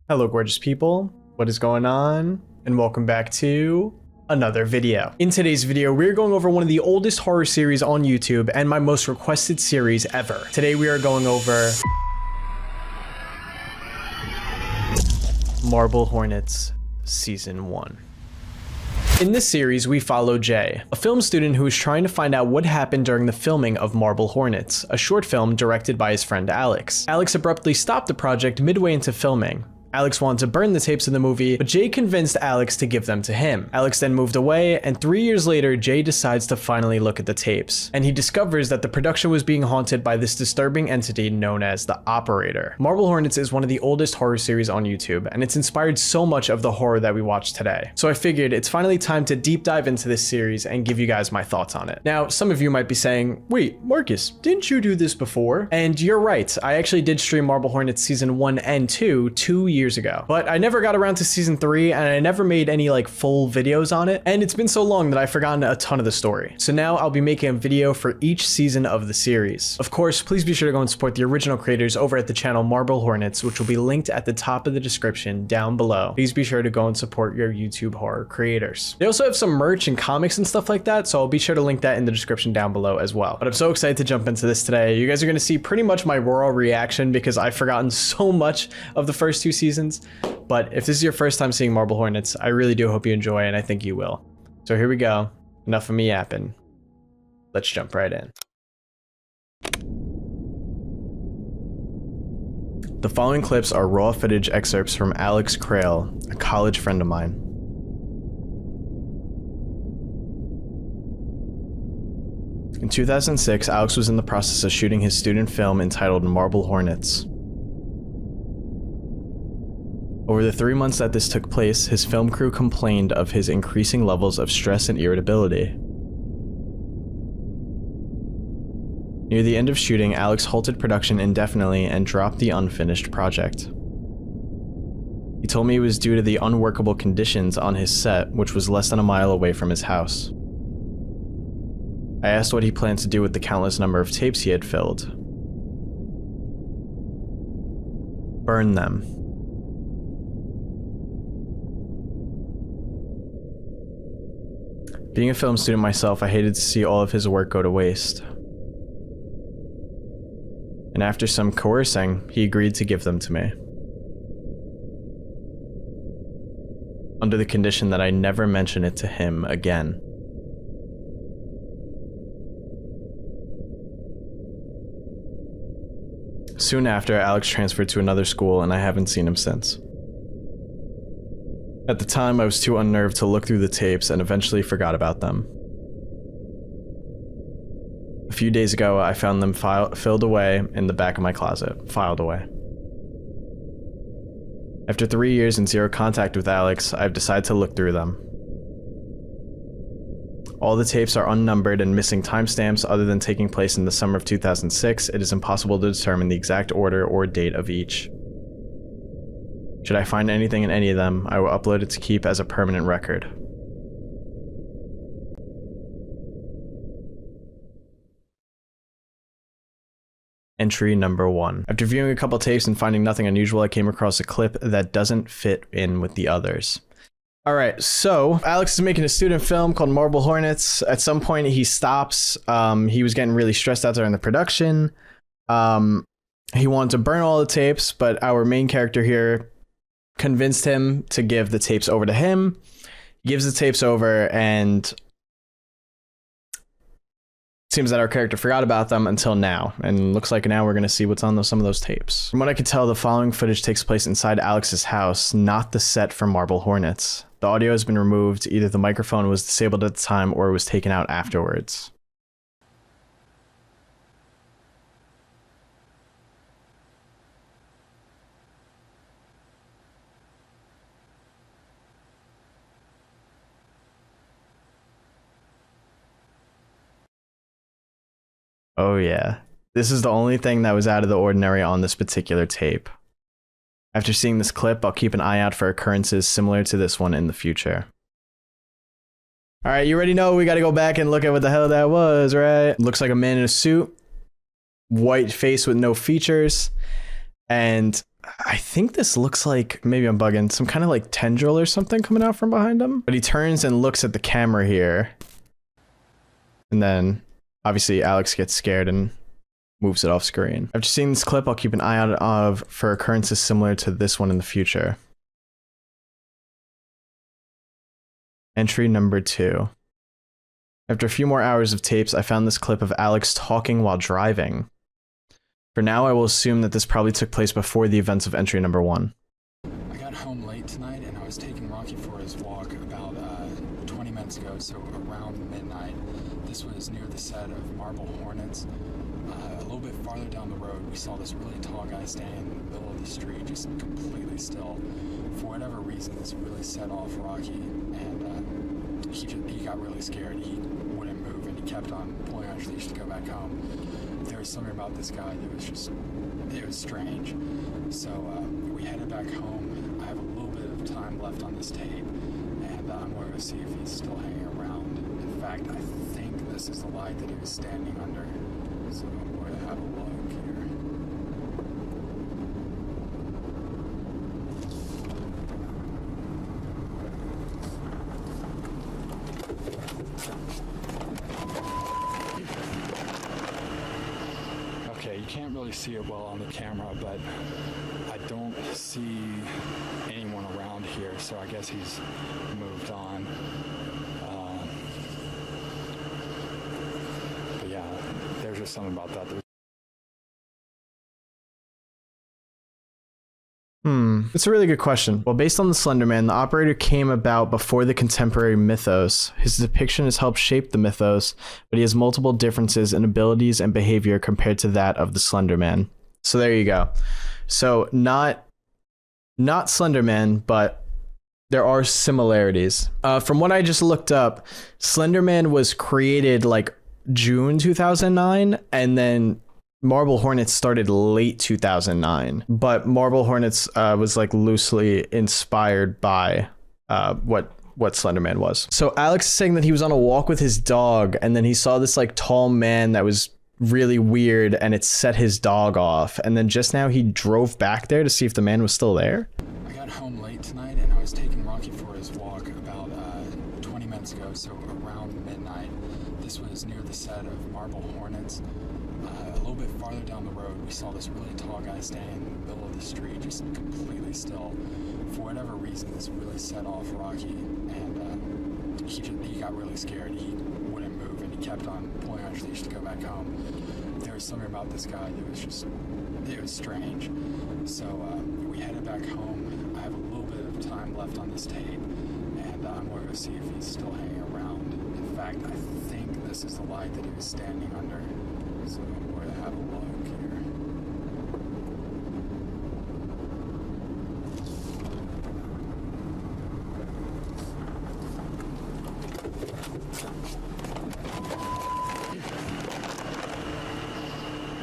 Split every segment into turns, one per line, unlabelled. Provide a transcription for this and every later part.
Hello gorgeous people, what is going on? And welcome back to another video. In today's video, we're going over one of the oldest horror series on YouTube and my most requested series ever. Today we are going over Marble Hornets Season 1. In this series, we follow Jay, a film student who is trying to find out what happened during the filming of Marble Hornets, a short film directed by his friend Alex. Alex abruptly stopped the project midway into filming. Alex wanted to burn the tapes in the movie, but Jay convinced Alex to give them to him. Alex then moved away, and 3 years later, Jay decides to finally look at the tapes. And he discovers that the production was being haunted by this disturbing entity known as the Operator. Marble Hornets is one of the oldest horror series on YouTube, and it's inspired so much of the horror that we watch today. So I figured it's finally time to deep dive into this series and give you guys my thoughts on it. Now, some of you might be saying, wait, Marcus, didn't you do this before? And you're right, I actually did stream Marble Hornets Season 1 and 2 2 years ago, but I never got around to Season 3 and I never made any like full videos on it, and it's been so long that I've forgotten a ton of the story. So now I'll be making a video for each season of the series. Of course, please be sure to go and support the original creators over at the channel Marble Hornets, which will be linked at the top of the description down below. Please be sure to go and support your YouTube horror creators. They also have some merch and comics and stuff like that, so I'll be sure to link that in the description down below as well. But I'm so excited to jump into this today. You guys are going to see pretty much my raw reaction because I've forgotten so much of the first 2 seasons. But if this is your first time seeing Marble Hornets, I really do hope you enjoy, and I think you will. So here we go. Enough of me yapping. Let's jump right in. The following clips are raw footage excerpts from Alex Crail, a college friend of mine. In 2006, Alex was in the process of shooting his student film entitled Marble Hornets. Over the 3 months that this took place, his film crew complained of his increasing levels of stress and irritability. Near the end of shooting, Alex halted production indefinitely and dropped the unfinished project. He told me it was due to the unworkable conditions on his set, which was less than a mile away from his house. I asked what he planned to do with the countless number of tapes he had filled. Burn them. Being a film student myself, I hated to see all of his work go to waste. And after some coercing, he agreed to give them to me. Under the condition that I never mention it to him again. Soon after, Alex transferred to another school and I haven't seen him since. At the time, I was too unnerved to look through the tapes and eventually forgot about them. A few days ago, I found them filled away in the back of my closet, filed away. After 3 years and zero contact with Alex, I've decided to look through them. All the tapes are unnumbered and missing timestamps other than taking place in the summer of 2006. It is impossible to determine the exact order or date of each. Should I find anything in any of them, I will upload it to keep as a permanent record. Entry number 1. After viewing a couple tapes and finding nothing unusual, I came across a clip that doesn't fit in with the others. Alright, so Alex is making a student film called Marble Hornets. At some point he stops. He was getting really stressed out during the production. He wanted to burn all the tapes, but our main character here convinced him to give the tapes over to him. He gives the tapes over, and it seems that our character forgot about them until now, and looks like now we're going to see what's on some of those tapes. From what I could tell, the following footage takes place inside Alex's house, not the set for Marble Hornets. The audio has been removed. Either the microphone was disabled at the time or it was taken out afterwards. Oh yeah, this is the only thing that was out of the ordinary on this particular tape. After seeing this clip, I'll keep an eye out for occurrences similar to this one in the future. Alright, you already know we gotta go back and look at what the hell that was, right? Looks like a man in a suit, white face with no features, and I think this looks like, maybe I'm bugging, some kind of like tendril or something coming out from behind him. But he turns and looks at the camera here. And then obviously Alex gets scared and moves it off screen. After seeing this clip, I'll keep an eye out for occurrences similar to this one in the future. Entry number 2. After a few more hours of tapes, I found this clip of Alex talking while driving. For now, I will assume that this probably took place before the events of entry number 1.
I got home late tonight and I was taking Rocky for his walk about 20 minutes ago, so around midnight. This was near the set of Hornets. A little bit farther down the road, we saw this really tall guy standing in the middle of the street, just completely still. For whatever reason, this really set off Rocky, and he got really scared. He wouldn't move, and he kept on pulling on his leash to go back home. There was something about this guy that was just, it was strange. So we headed back home. I have a little bit of time left on this tape, and I'm going to go see if he's still hanging around. In fact, I think this is the light that he was standing under. So I'm going to have a look here. Okay, you can't really see it well on the camera, but I don't see anyone around here, so I guess he's moved on. But yeah, there's just something about that.
It's a really good question. Well, based on the Slender Man, the operator came about before the contemporary mythos. His depiction has helped shape the mythos, but he has multiple differences in abilities and behavior compared to that of the Slender Man. So there you go. So not Slender Man, but there are similarities. From what I just looked up, Slender Man was created like June 2009, and then Marble Hornets started late 2009, but Marble Hornets was like loosely inspired by what Slenderman was. So Alex is saying that he was on a walk with his dog, and then he saw this like tall man that was really weird, and it set his dog off. And then just now he drove back there to see if the man was still there.
I got home late tonight and I was taking Rocky for his walk about 20 minutes ago, so around midnight. This was near the set of Marble Hornets. A little bit farther down the road, we saw this really tall guy standing in the middle of the street, just completely still. For whatever reason, this really set off Rocky, and he got really scared. He wouldn't move, and he kept on pulling on his leash to go back home. There was something about this guy that was just, it was strange. So we headed back home. I have a little bit of time left on this tape, and I'm going to go see if he's still hanging around. In fact, I think this is the light that he was standing under. So I'm going to have a look here.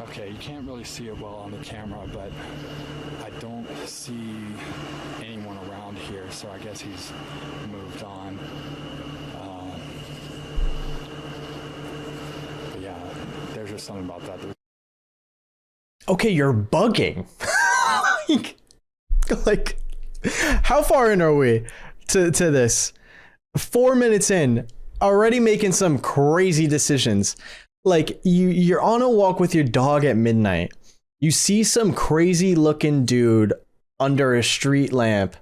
Okay, you can't really see it well on the camera, but I don't see anyone around here, so I guess he's moved on. But yeah, there's just something about that.
Okay, you're bugging. like, how far in are we to this? 4 minutes in, already making some crazy decisions. Like, you're on a walk with your dog at midnight. You see some crazy looking dude under a street lamp,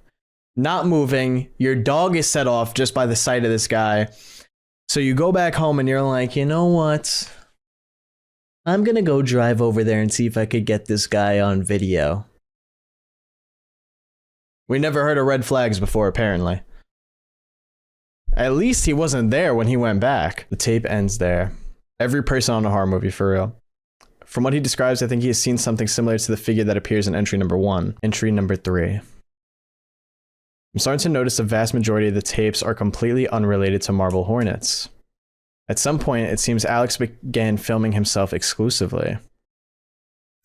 not moving. Your dog is set off just by the sight of this guy. So you go back home and you're like, you know what? I'm gonna go drive over there and see if I could get this guy on video. We never heard of red flags before, apparently. At least he wasn't there when he went back. The tape ends there. Every person on a horror movie, for real. From what he describes, I think he has seen something similar to the figure that appears in entry number 1. Entry number 3. I'm starting to notice the vast majority of the tapes are completely unrelated to Marble Hornets. At some point, it seems Alex began filming himself exclusively.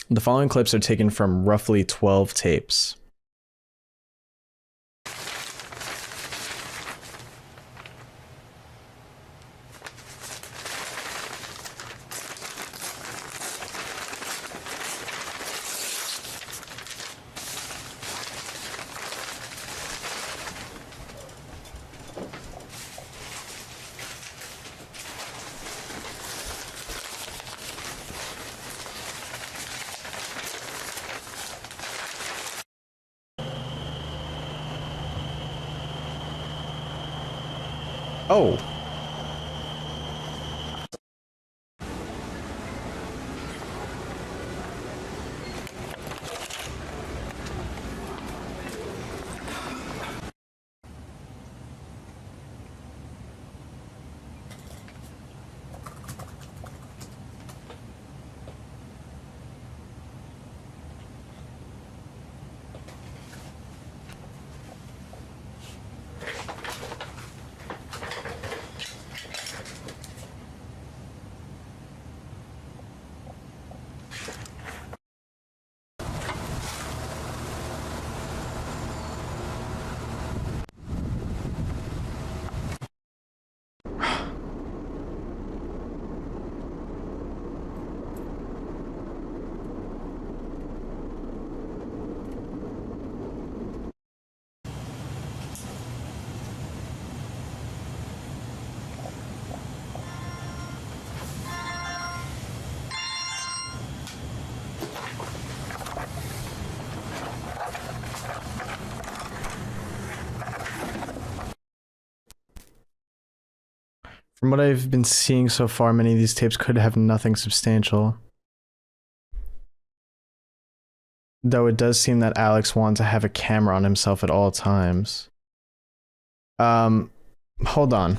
The following clips are taken from roughly 12 tapes. Oh. From what I've been seeing so far, many of these tapes could have nothing substantial. Though it does seem that Alex wanted to have a camera on himself at all times. Hold on.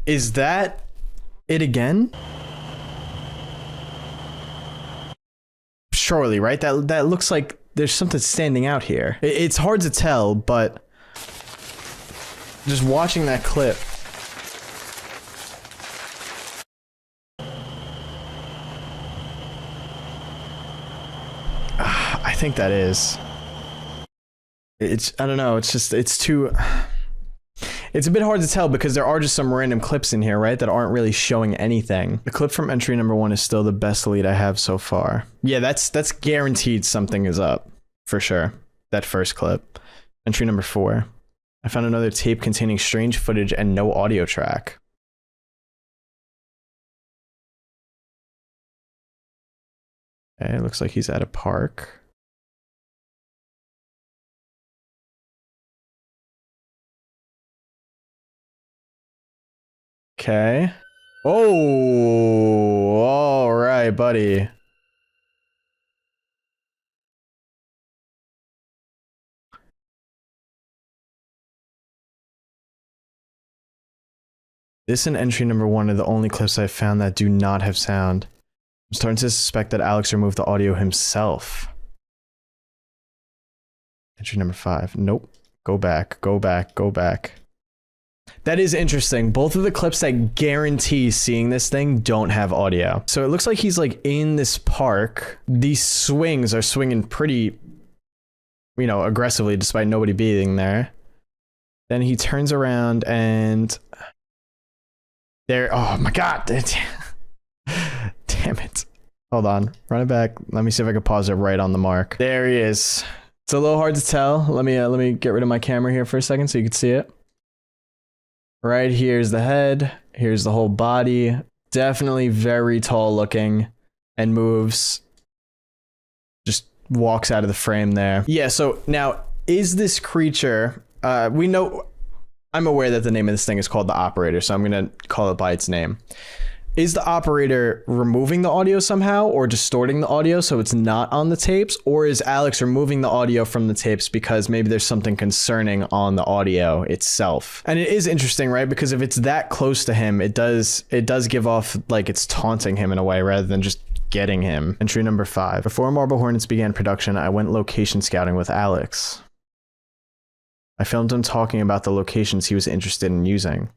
Is that it again? Surely, right? That looks like there's something standing out here. It's hard to tell, but just watching that clip. I think that is. I don't know, it's too... It's a bit hard to tell because there are just some random clips in here, right, that aren't really showing anything. The clip from entry number 1 is still the best lead I have so far. Yeah, that's guaranteed something is up, for sure. That first clip. Entry number 4. I found another tape containing strange footage and no audio track. Okay, looks like he's at a park. Okay. Oh, all right, buddy. This and entry number 1 are the only clips I've found that do not have sound. I'm starting to suspect that Alex removed the audio himself. Entry number 5. Nope. Go back, go back, go back. That is interesting. Both of the clips that guarantee seeing this thing don't have audio. So it looks like he's like in this park. These swings are swinging pretty, you know, aggressively despite nobody being there. Then he turns around and there, oh my God. Damn it. Hold on, run it back. Let me see if I can pause it right on the mark. There he is. It's a little hard to tell. Let me get rid of my camera here for a second so you can see it. Right here's the head, here's the whole body. Definitely very tall looking and moves. Just walks out of the frame there. Yeah, so now is this creature, we know, I'm aware that the name of this thing is called the operator, so I'm gonna call it by its name. Is the operator removing the audio somehow or distorting the audio so it's not on the tapes? Or is Alex removing the audio from the tapes because maybe there's something concerning on the audio itself? And it is interesting, right? Because if it's that close to him, it does give off like it's taunting him in a way rather than just getting him. Entry number 5. Before Marble Hornets began production, I went location scouting with Alex. I filmed him talking about the locations he was interested in using.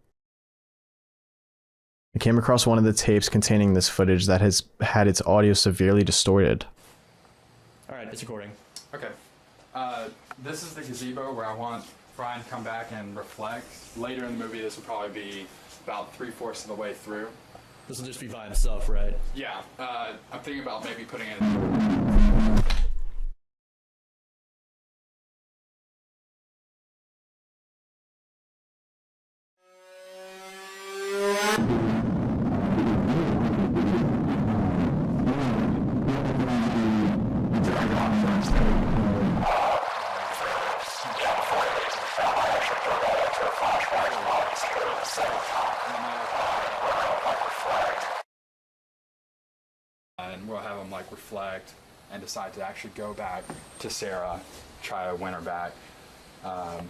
I came across one of the tapes containing this footage that has had its audio severely distorted.
All right, it's recording.
Okay. This is the gazebo where I want Brian to come back and reflect. Later in the movie, this will probably be about 3/4 of the way through.
This will just be by himself, right?
Yeah. I'm thinking about maybe putting in... And we'll have them like reflect and decide to actually go back to Sarah, try to win her back. And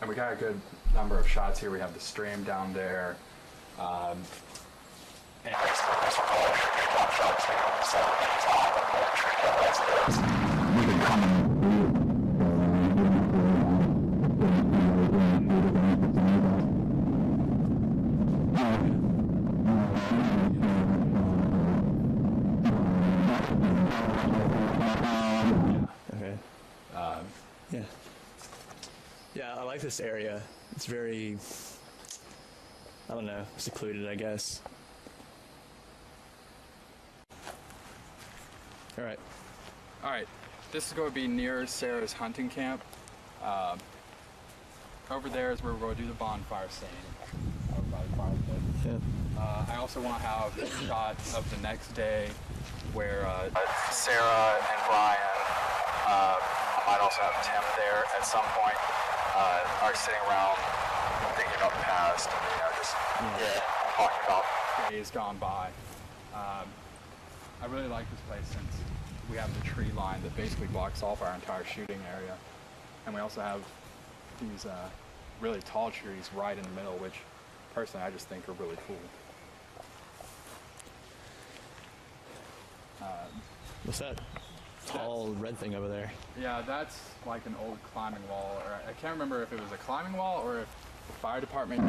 we got a good number of shots here. We have the stream down there. And
Okay. Yeah. Yeah, I like this area. It's very, I don't know, secluded, I guess. All right.
all right, this is going to be near Sarah's hunting camp. Over there is where we're going to do the bonfire scene. Over by the fire pit.
Yeah.
I also want to have a shot of the next day where Sarah and Brian, I might also have Tim there at some point, are sitting around thinking about the past, just talking about days gone by. I really like this place since we have the tree line that basically blocks off our entire shooting area. And we also have these really tall trees right in the middle, which personally I just think are really cool.
What's that tall red thing over there?
Yeah, that's like an old climbing wall, or I can't remember if it was a climbing wall or if the fire department.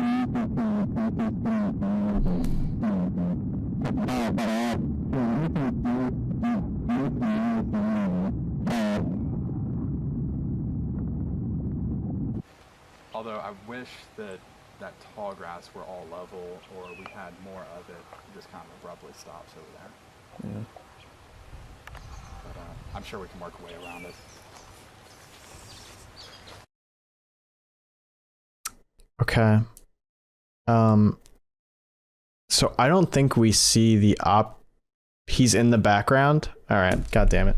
Although I wish that that tall grass were all level, or we had more of it. It just kind of abruptly stops over there.
Yeah.
But I'm sure we can work a way around it.
Okay. So I don't think we see the he's in the background. All right. God damn it.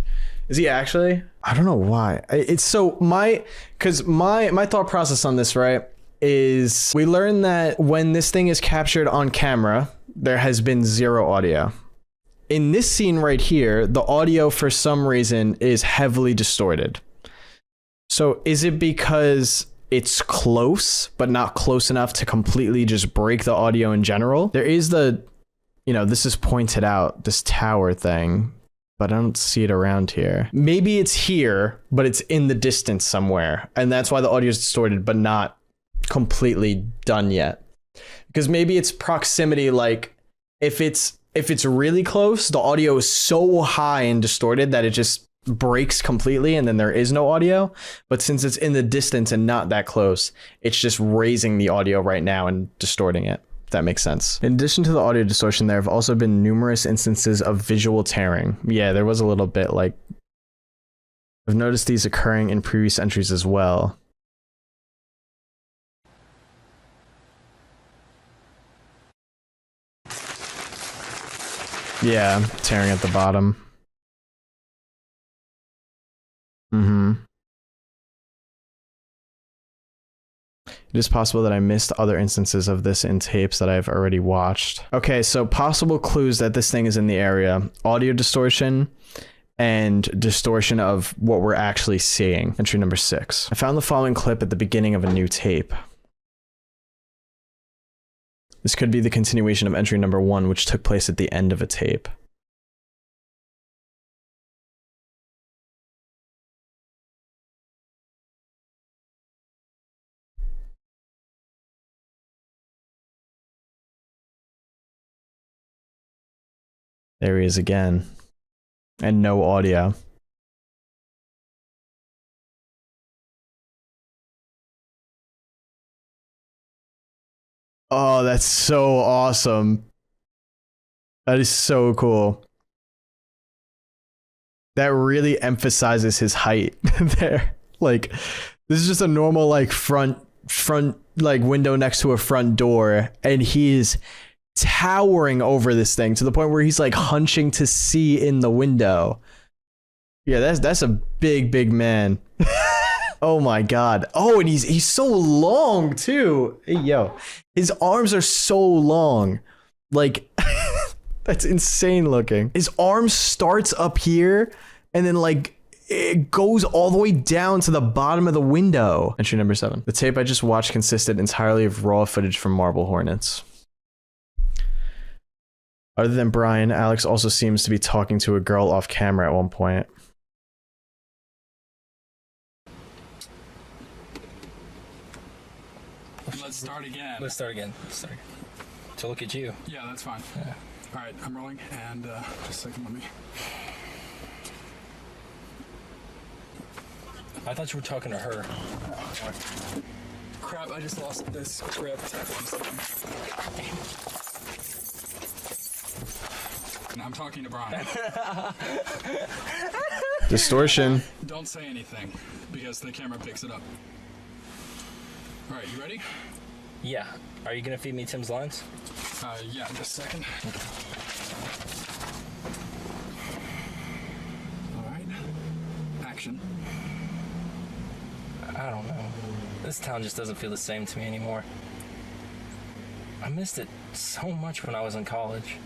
Is he actually? I don't know why. It's so my thought process on this, right, is we learn that when this thing is captured on camera, there has been zero audio. In this scene right here, the audio for some reason is heavily distorted. So is it because it's close, but not close enough to completely just break the audio in general? There is this is pointed out, this tower thing, but I don't see it around here. Maybe it's here, but it's in the distance somewhere. And that's why the audio is distorted, but not completely done yet. Because maybe it's proximity, like if it's really close, the audio is so high and distorted that it just breaks completely and then there is no audio. But since it's in the distance and not that close, it's just raising the audio right now and distorting it. If that makes sense. In addition to the audio distortion, there have also been numerous instances of visual tearing. Yeah, there was a little bit, like, I've noticed these occurring in previous entries as well. Yeah, tearing at the bottom. It is possible that I missed other instances of this in tapes that I've already watched. Okay, so possible clues that this thing is in the area: audio distortion and distortion of what we're actually seeing. Entry number 6. I found the following clip at the beginning of a new tape. This could be the continuation of entry number 1, which took place at the end of a tape. There he is again. And no audio. Oh, that's so awesome. That is so cool. That really emphasizes his height there. Like, this is just a normal, like, front like window next to a front door, and he is towering over this thing to the point where he's like hunching to see in the window. Yeah, that's a big man. Oh my god. Oh, and he's so long too. Hey yo. His arms are so long. Like that's insane looking. His arm starts up here and then like it goes all the way down to the bottom of the window. Entry number 7. The tape I just watched consisted entirely of raw footage from Marble Hornets. Other than Brian, Alex also seems to be talking to a girl off camera at one point.
Let's start again.
Let's start again. To look at you.
Yeah, that's fine.
Yeah.
All right, I'm rolling, and just a second, let me.
I thought you were talking to her.
Crap, I just lost this script. And I'm talking to Brian.
Distortion.
Don't say anything, because the camera picks it up. All right, you ready?
Yeah. Are you gonna feed me Tim's lines?
Yeah, just a second. All right. Action.
I don't know. This town just doesn't feel the same to me anymore. I missed it so much when I was in college.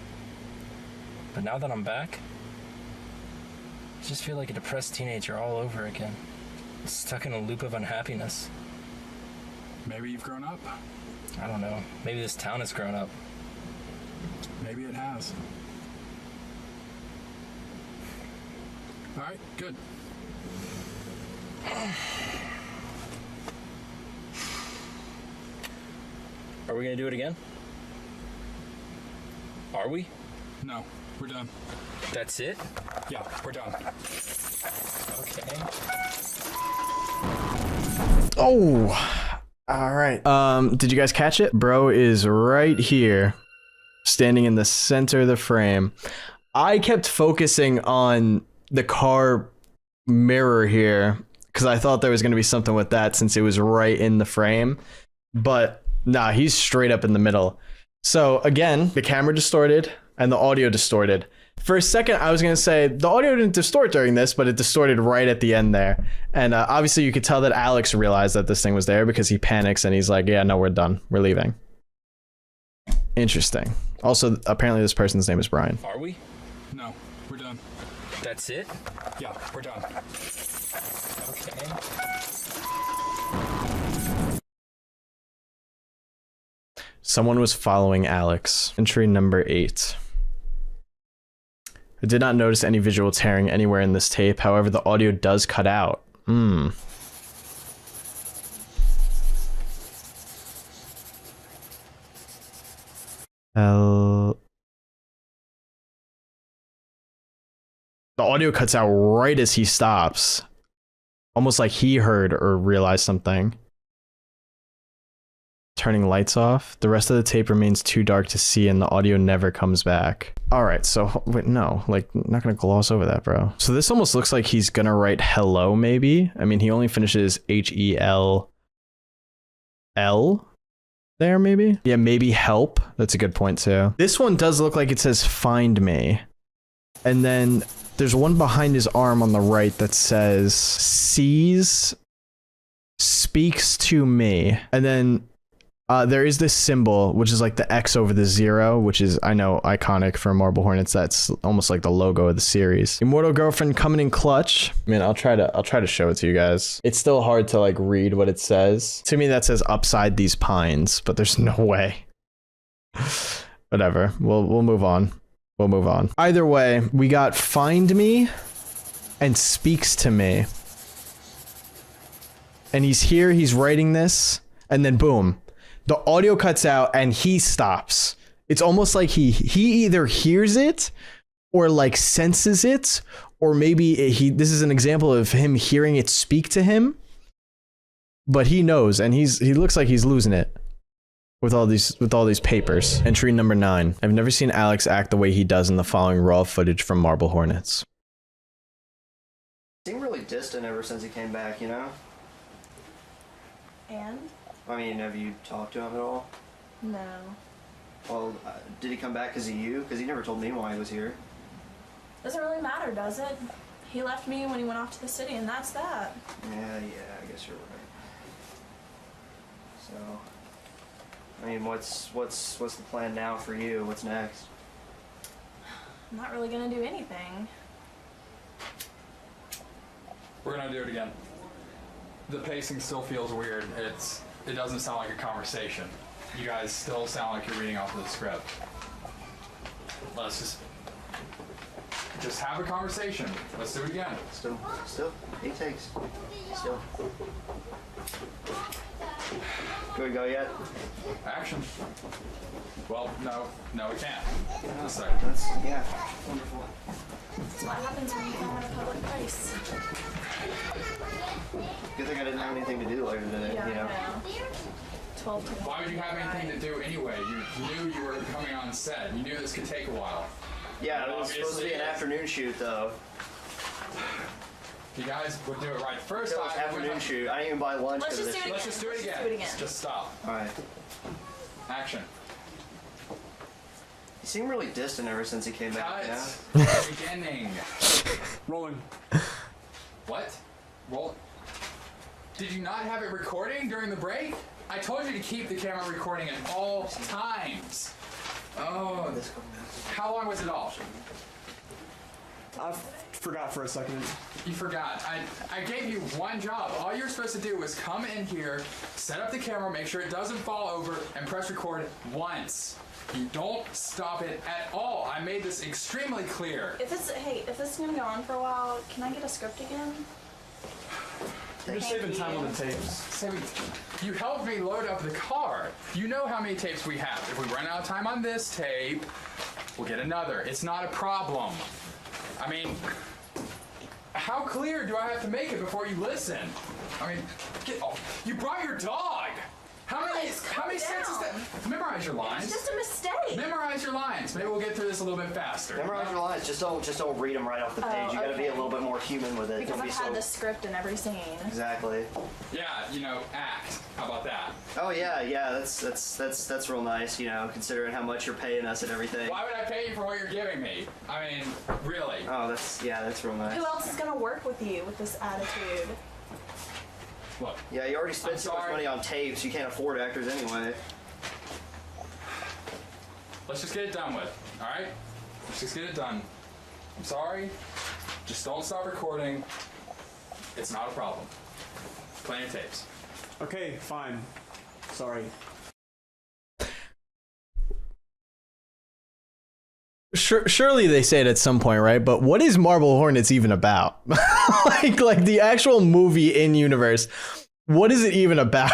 But now that I'm back, I just feel like a depressed teenager all over again. Stuck in a loop of unhappiness.
Maybe you've grown up.
I don't know. Maybe this town has grown up.
Maybe it has. All right, good.
Are we gonna do it again? Are we?
No, we're done.
That's it?
Yeah, we're done.
Okay.
Oh, all right. Did you guys catch it? Bro is right here, standing in the center of the frame. I kept focusing on the car mirror here because I thought there was going to be something with that since it was right in the frame, but nah, he's straight up in the middle. So again, the camera distorted and the audio distorted. For a second, I was going to say the audio didn't distort during this, but it distorted right at the end there. And obviously you could tell that Alex realized that this thing was there because he panics and he's like, yeah, no, we're done. We're leaving. Interesting. Also, apparently this person's name is Brian.
Are we?
No, we're done.
That's it?
Yeah, we're done.
Okay.
Someone was following Alex. Entry number 8. I did not notice any visual tearing anywhere in this tape. However, the audio does cut out. The audio cuts out right as he stops. Almost like he heard or realized something. Turning lights off. The rest of the tape remains too dark to see and the audio never comes back. All right, so wait, no, like not gonna gloss over that, bro. So this almost looks like he's gonna write hello, maybe. I mean, he only finishes HELL there, maybe. Yeah, maybe help. That's a good point too. This one does look like it says find me. And then there's one behind his arm on the right that says sees, speaks to me. And then there is this symbol, which is like the X over the 0, which is, I know, iconic for Marble Hornets. That's almost like the logo of the series. Immortal girlfriend coming in clutch. I mean, I'll try to show it to you guys. It's still hard to like read what it says. To me, that says upside these pines, but there's no way. Whatever. We'll move on. We'll move on. Either way, we got find me and speaks to me. And he's here, he's writing this, and then boom. The audio cuts out and he stops. It's almost like he either hears it or like senses it, or maybe this is an example of him hearing it speak to him, but he knows and he looks like he's losing it with all these papers. Entry number 9. I've never seen Alex act the way he does in the following raw footage from Marble Hornets.
Seemed really distant ever since he came back, you know?
And?
I mean, have you talked to him at all?
No.
Well, did he come back because of you? Because he never told me why he was here.
Doesn't really matter, does it? He left me when he went off to the city, and that's that.
Yeah, I guess you're right. So, I mean, what's the plan now for you? What's next?
I'm not really gonna do anything.
We're gonna do it again. The pacing still feels weird. It doesn't sound like a conversation. You guys still sound like you're reading off of the script. Let's just have a conversation. Let's do it again.
Still, 8 takes. Still. Can we go yet?
Action. Well, no, we can't. Just a
That's,
second.
yeah, wonderful.
That's what happens when you film at a public place.
Good thing I didn't have anything to do later today,
Yeah,
you know?
I know. 12 to
Why would you have anything to do anyway? You knew you were coming on set. You knew this could take a while.
Yeah, it was supposed to be an
Obviously.
afternoon shoot, though.
You guys would do it right first
It was
time.
afternoon shoot. I didn't even buy lunch
Let's
for
just
this
do it
shoot.
Let's just do it again.
Let's do it again.
Just stop.
Alright.
Action.
He seemed really distant ever since he came back,
Cut.
yeah?
Beginning.
Rolling.
What? Roll. Did you not have it recording during the break? I told you to keep the camera recording at all times. Oh, how long was it off?
I forgot for a second.
You forgot. I gave you one job. All you're supposed to do was come in here, set up the camera, make sure it doesn't fall over, and press record once. You don't stop it at all. I made this extremely clear.
If it's gonna go on for a while, can I get a script again?
You're just saving time on the tapes.
You helped me load up the car. You know how many tapes we have. If we run out of time on this tape, we'll get another. It's not a problem. I mean, how clear do I have to make it before you listen? I mean, you brought your dog. How many sets is that? Memorize your lines.
It's just a mistake.
Memorize your lines. Maybe we'll get through this a little bit faster.
Memorize your lines. Just don't read them right off the page. You gotta be a little bit more human with it.
Because
Don't be
I've had
so-
the script in every scene.
Exactly.
Yeah, act. How about that?
Oh yeah, that's real nice, considering how much you're paying us and everything.
Why would I pay you for what you're giving me? I mean, really.
Oh, that's real nice.
Who else is gonna work with you with this attitude?
Look.
Yeah, you already spent
I'm
so much
sorry.
money on tapes, you can't afford actors anyway.
Let's just get it done with, all right? Let's just get it done. I'm sorry. Just don't stop recording. It's not a problem. Plenty of tapes.
Okay, fine. Sorry.
Surely they say it at some point, right? But what is Marble Hornets even about? like the actual movie in universe. What is it even about?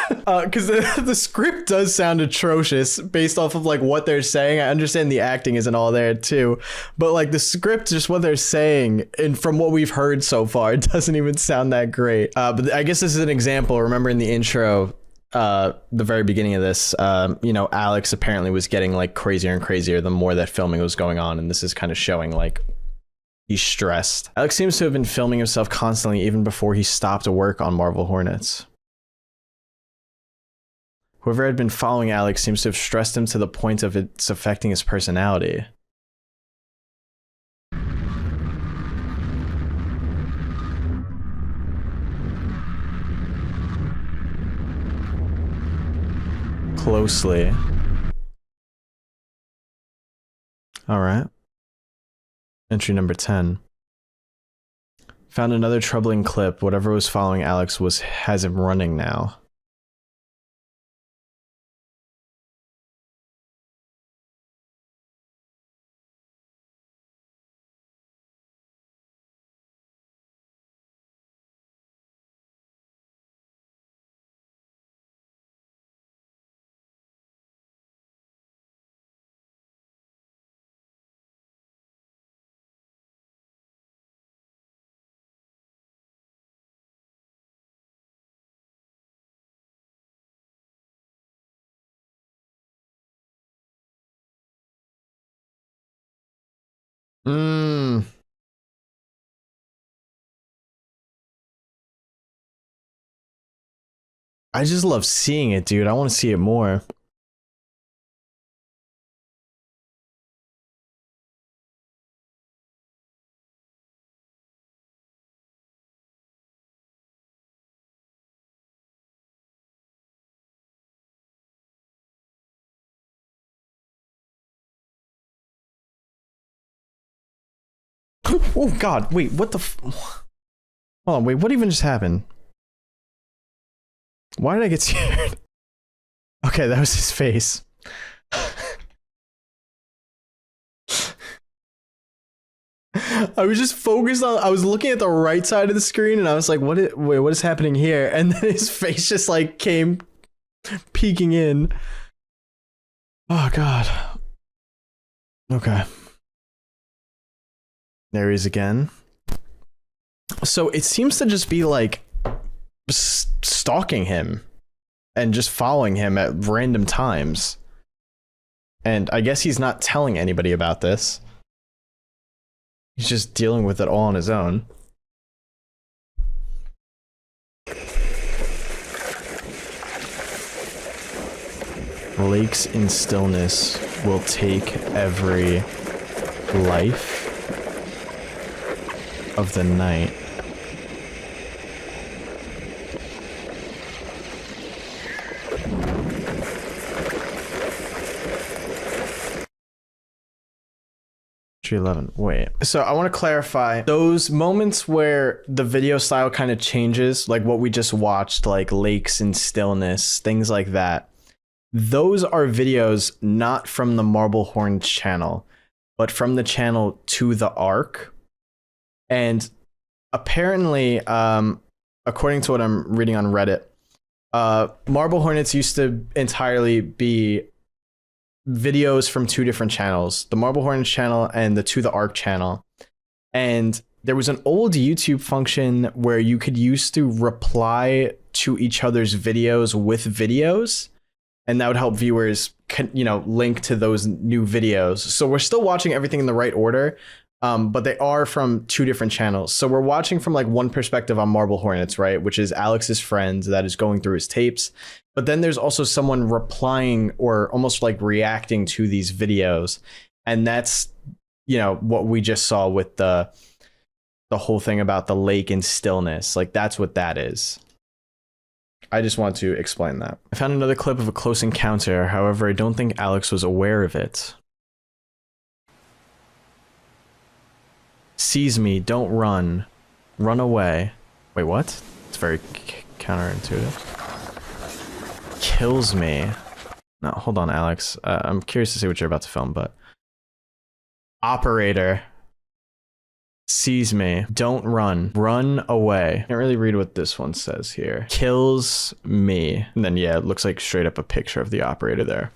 Because the script does sound atrocious based off of like what they're saying. I understand the acting isn't all there too, but like the script, just what they're saying, and from what we've heard so far, it doesn't even sound that great. But I guess this is an example. Remember in the intro, the very beginning of this, Alex apparently was getting like crazier and crazier the more that filming was going on, and this is kind of showing like he's stressed. Alex seems to have been filming himself constantly even before he stopped work on Marble Hornets. Whoever had been following Alex seems to have stressed him to the point of it's affecting his personality. Closely. All right. Entry number 10. Found another troubling clip. Whatever was following Alex has him running now. I just love seeing it, dude. I want to see it more. Oh God, wait, what the hold on, wait, what even just happened? Why did I get scared? Okay, that was his face. I was just focused on, I was looking at the right side of the screen and I was like, wait, what is happening here? And then his face just like came peeking in. Oh God. Okay. There he is again. So it seems to just be like stalking him and just following him at random times. And I guess he's not telling anybody about this. He's just dealing with it all on his own. Lakes in stillness will take every life of the night. G11. Wait. So I want to clarify those moments where the video style kind of changes, like what we just watched, like lakes in stillness, things like that. Those are videos not from the Marble Hornets channel, but from the channel To the Ark. And apparently, according to what I'm reading on Reddit, Marble Hornets used to entirely be videos from two different channels, the Marble Hornets channel and the To the Ark channel. And there was an old YouTube function where you could used to reply to each other's videos with videos, and that would help viewers, you know, link to those new videos. So we're still watching everything in the right order, but they are from two different channels. So we're watching from like one perspective on Marble Hornets, right? Which is Alex's friend that is going through his tapes. But then there's also someone replying or almost like reacting to these videos. And that's, you know, what we just saw with the whole thing about the lake and stillness. Like that's what that is. I just want to explain that. I found another clip of a close encounter. However, I don't think Alex was aware of it. Sees me, don't run. Run away. Wait, what? It's very counterintuitive. Kills me. No, hold on, Alex. I'm curious to see what you're about to film, but... Operator. Sees me. Don't run. Run away. Can't really read what this one says here. Kills me. And then, yeah, it looks like straight up a picture of the operator there.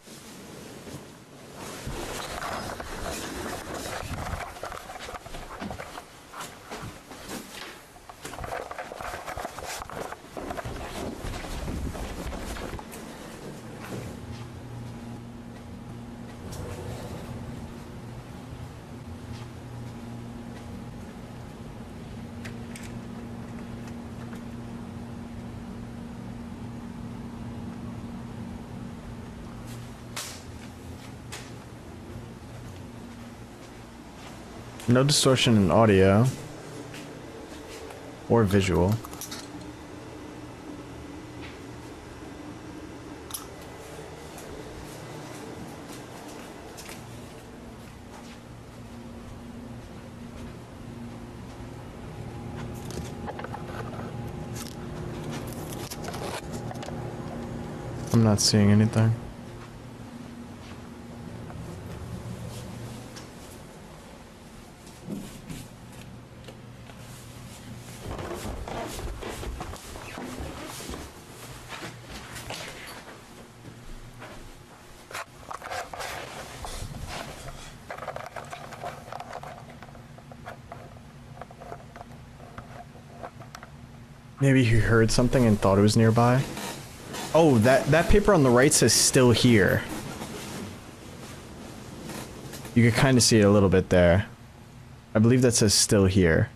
No distortion in audio or visual. I'm not seeing anything. Maybe he heard something and thought it was nearby. Oh, that paper on the right says still here. You can kind of see it a little bit there. I believe that says still here.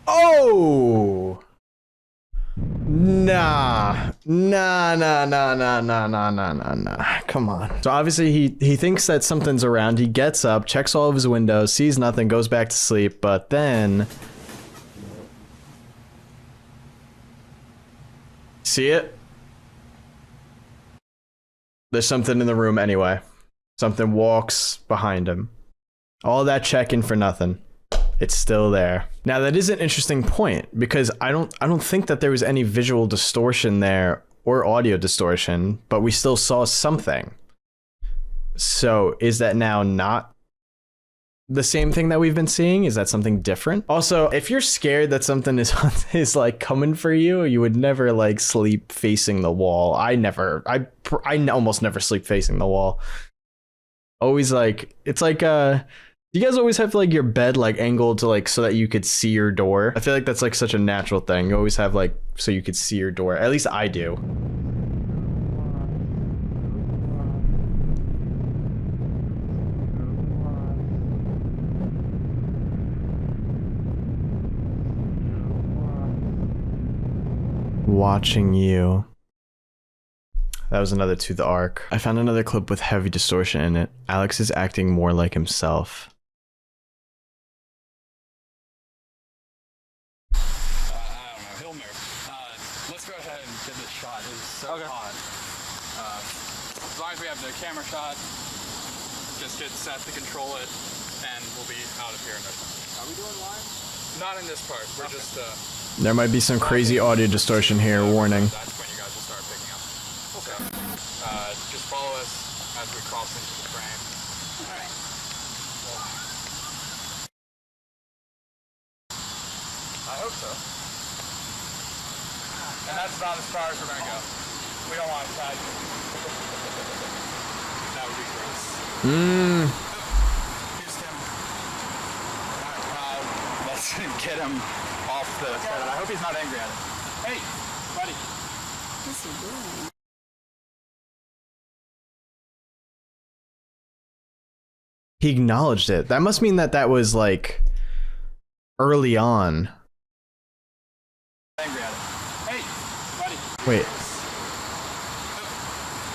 Oh! Nah. Nah. Come on. So obviously he thinks that something's around. He gets up, checks all of his windows, sees nothing, goes back to sleep, but then... See it? There's something in the room anyway. Something walks behind him. All that checking for nothing. It's still there. Now that is an interesting point because I don't think that there was any visual distortion there or audio distortion, but we still saw something. So is that now not the same thing that we've been seeing? Is that something different? Also, if you're scared that something is like coming for you, you would never like sleep facing the wall. I almost never sleep facing the wall. Always like, it's like you guys always have like your bed like angled to like so that you could see your door. I feel like that's like such a natural thing. You always have like so you could see your door. At least I do. Watching you. That was another To the Ark. I found another clip with heavy distortion in it. Alex is acting more like himself.
I don't know. He'll move. Let's go ahead and get this shot. It's so hot. As long as we have the camera shot, just get set to control it, and we'll be out of here in no time. Are we doing live? Not in this part. We're just.
There might be some crazy audio distortion here. Warning.
That's when you guys will start picking up. Okay. Just follow us as we cross into the frame. All right. I hope so. And that's about as far as we're gonna go. We don't want to try. That would be gross. Here's him. Let's get him off the set. I hope he's not angry at us. Hey, buddy.
What's he doing?
He acknowledged it. That must mean that that was like early on.
Angry at it. Hey, buddy.
Wait.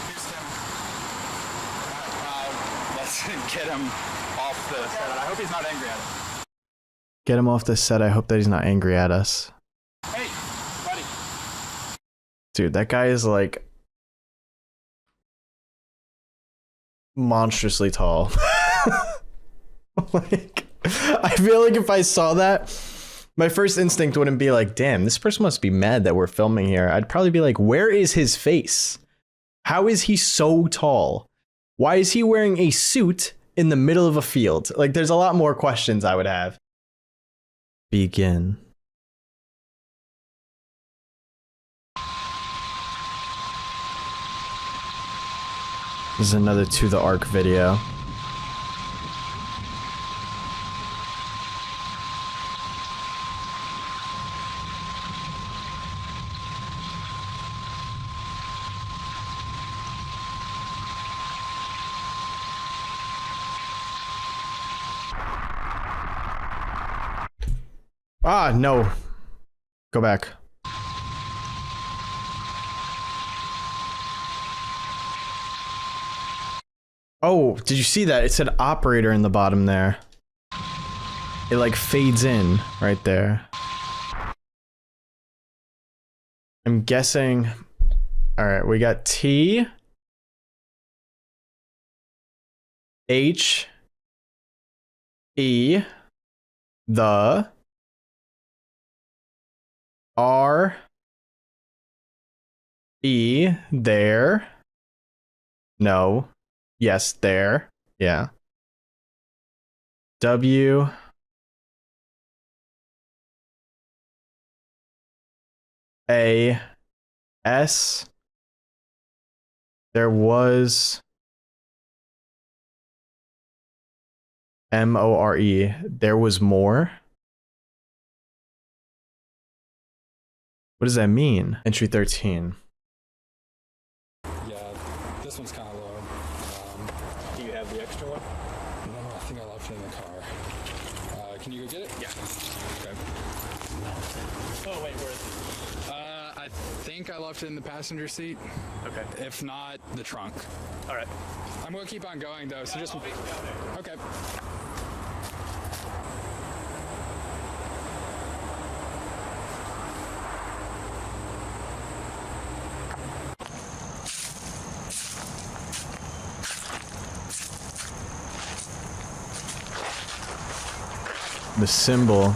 Here's him. Let's get him off the set. I hope he's not angry at us.
Get him off the set. I hope that he's not angry at us.
Hey, buddy.
Dude, that guy is like monstrously tall. Like, I feel like if I saw that, my first instinct wouldn't be like, damn, this person must be mad that we're filming here. I'd probably be like, where is his face? How is he so tall? Why is he wearing a suit in the middle of a field? Like, there's a lot more questions I would have. Begin. This is another To the Ark video. Ah, no. Go back. Oh, did you see that? It said operator in the bottom there. It like fades in right there. I'm guessing. All right, we got T, H, E, the, R, E, there. No. Yes, there. Yeah. W, A, S. There was M-O-R-E. There was more. What does that mean? Entry 13.
Yeah, this one's kind of low.
Do you have the extra one?
No, I think I left it in the car. Can you go get it? Yeah. Okay.
Oh, wait, where is it?
I think I left it in the passenger seat.
Okay.
If not, the trunk.
All right.
I'm going to keep on going, though, so just... Okay.
The symbol.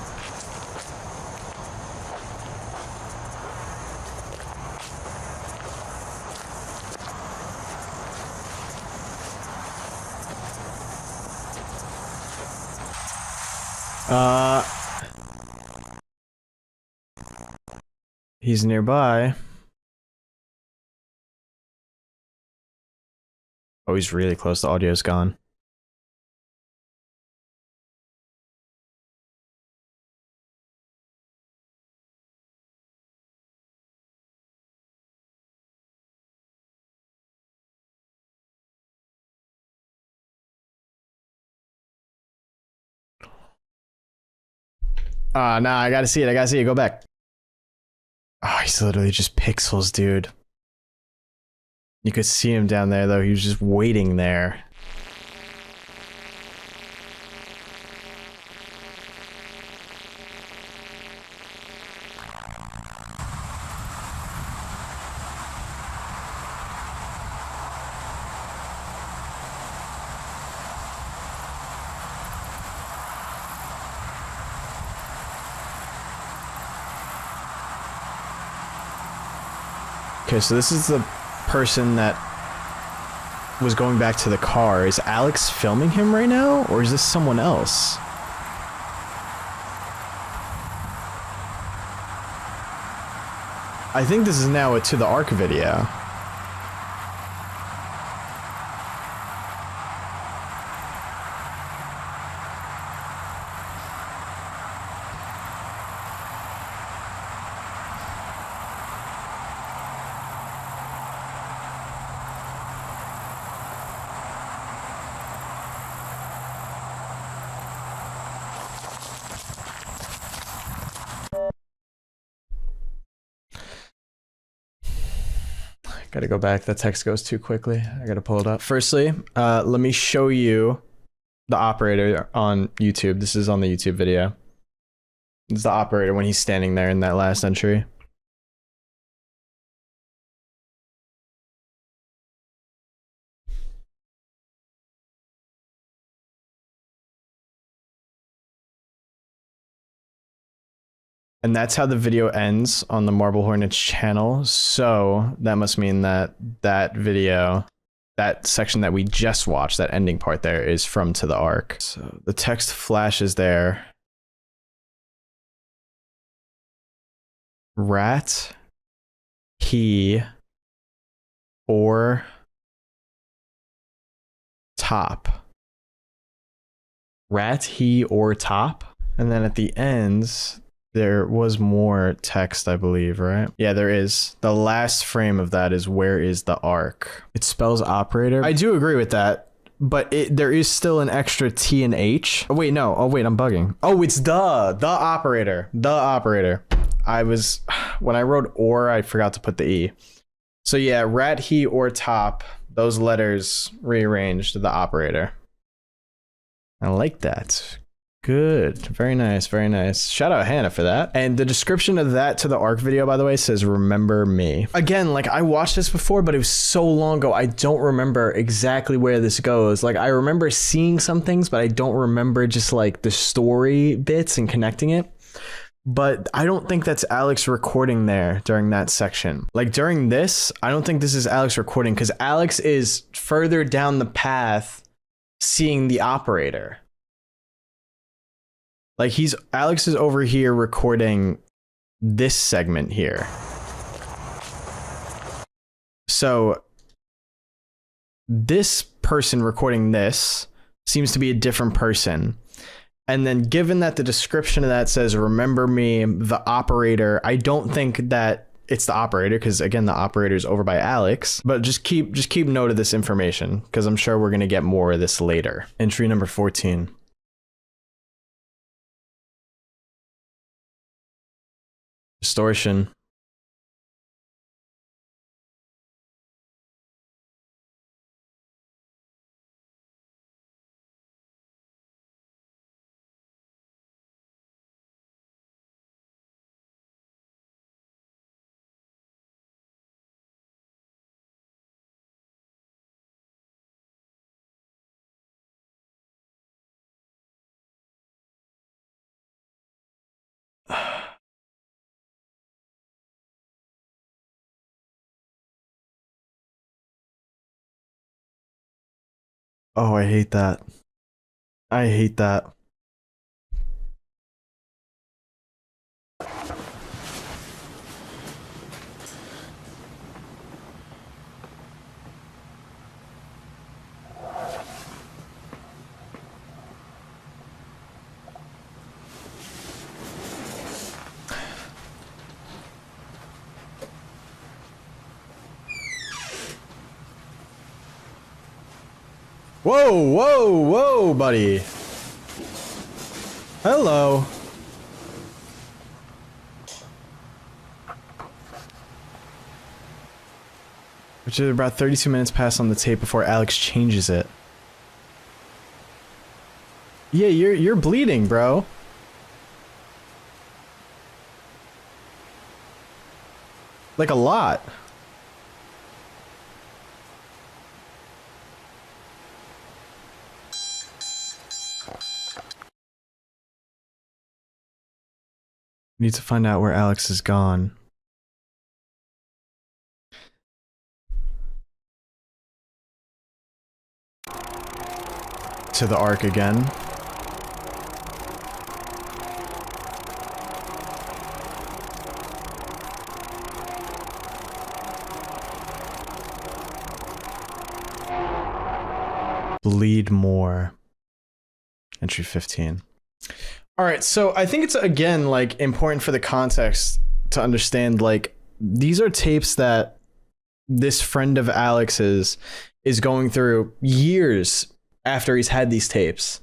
He's nearby. Oh, he's really close. The audio's gone. Nah, I gotta see it. I gotta see it. Go back. Oh, he's literally just pixels, dude. You could see him down there, though. He was just waiting there. Okay, so this is the person that was going back to the car. Is Alex filming him right now, or is this someone else? I think this is now a To the Ark video. Gotta go back. That text goes too quickly. I gotta pull it up. Firstly, let me show you the operator on YouTube. This is on the YouTube video. This is the operator when he's standing there in that last entry. And that's how the video ends on the Marble Hornets channel. So that must mean that that video, that section that we just watched, that ending part there, is from To the Ark. So the text flashes there. Rat, he, or top. Rat, he, or top. And then at the ends, there was more text, I believe, right? Yeah, there is. The last frame of that is where is the arc? It spells operator. I do agree with that, but there is still an extra T and H. Oh, wait, no. Oh, wait, I'm bugging. Oh, it's the operator. The operator. When I wrote or, I forgot to put the E. So yeah, rat, he, or top, those letters rearranged the operator. I like that. Good. Very nice. Very nice. Shout out Hannah for that. And the description of that To the Ark video, by the way, says, remember me. Again, like, I watched this before, but it was so long ago. I don't remember exactly where this goes. Like, I remember seeing some things, but I don't remember just like the story bits and connecting it. But I don't think that's Alex recording there during that section. Like during this, I don't think this is Alex recording because Alex is further down the path seeing the operator. Like Alex is over here recording this segment here. So this person recording this seems to be a different person. And then given that the description of that says, remember me, the operator, I don't think that it's the operator because again, the operator is over by Alex, but just keep note of this information because I'm sure we're going to get more of this later. Entry number 14. Distortion. Oh, I hate that. I hate that. Whoa, whoa, whoa, buddy. Hello. Which is about 32 minutes past on the tape before Alex changes it. Yeah, you're bleeding, bro. Like a lot. Need to find out where Alex is gone. To the Ark again. Bleed more. Entry 15. All right, so I think it's again like important for the context to understand like these are tapes that this friend of Alex's is going through years after he's had these tapes.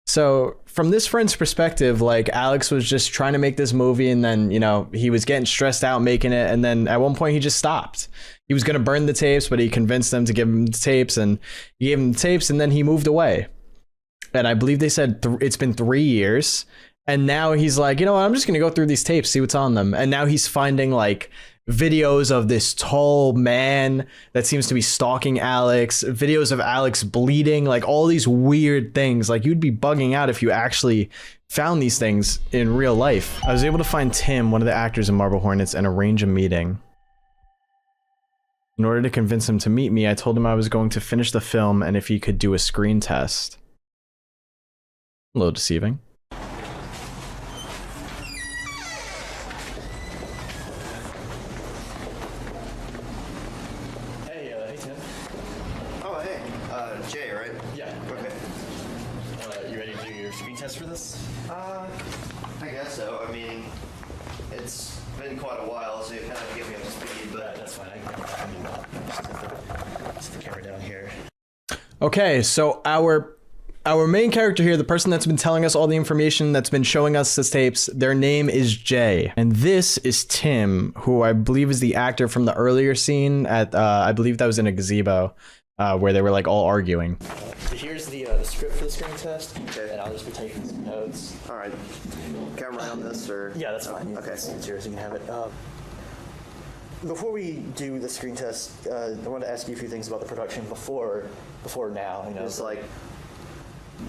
So from this friend's perspective, like Alex was just trying to make this movie and then, you know, he was getting stressed out making it. And then at one point he just stopped. He was going to burn the tapes, but he convinced them to give him the tapes and he gave him the tapes and then he moved away. And I believe they said it's been 3 years. And now he's like, you know what? I'm just going to go through these tapes, see what's on them. And now he's finding like videos of this tall man that seems to be stalking Alex, videos of Alex bleeding, like all these weird things. Like you'd be bugging out if you actually found these things in real life. I was able to find Tim, one of the actors in Marble Hornets, and arrange a meeting. In order to convince him to meet me, I told him I was going to finish the film and if he could do a screen test. A little deceiving.
Hey Tim.
Oh, hey. Jay, right?
Yeah.
Okay.
You ready to do your screen test for this?
I guess so. I mean, it's been quite a while, so you kind of get me up to speed, but
That's fine. I can do that. Just the camera down here.
Okay, so our main character here, the person that's been telling us all the information, that's been showing us the tapes, their name is Jay. And this is Tim, who I believe is the actor from the earlier scene at, I believe that was in a gazebo, where they were like all arguing.
Here's the script for the screen test,
Okay.
and I'll just be taking some notes.
all right. Camera on this, or?
Yeah, that's fine.
Okay.
It's yours. You can have it. Before we do the screen test, I wanted to ask you a few things about the production before now. You know,
Just like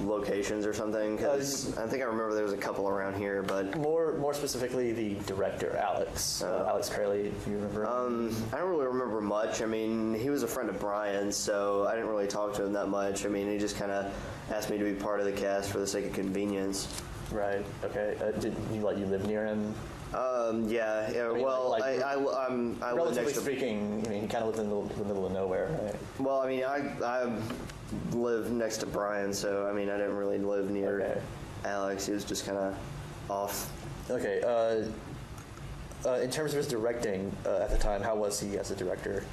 locations or something, because I think I remember there was a couple around here, but
more specifically, the director, Alex. Alex Crayley, if you remember.
I don't really remember much. I mean, he was a friend of Brian's, so I didn't really talk to him that much. I mean, he just kind of asked me to be part of the cast for the sake of convenience.
Right. Okay. Did you live near him?
Yeah.
I mean,
well,
like,
I live
Relatively
next to.
speaking, I mean, he kind of lives in the middle of nowhere, right?
Well, I mean, I live next to Brian, so I mean, I didn't really live near
Okay.
Alex. He was just kind of off.
Okay. In terms of his directing at the time, how was he as a director?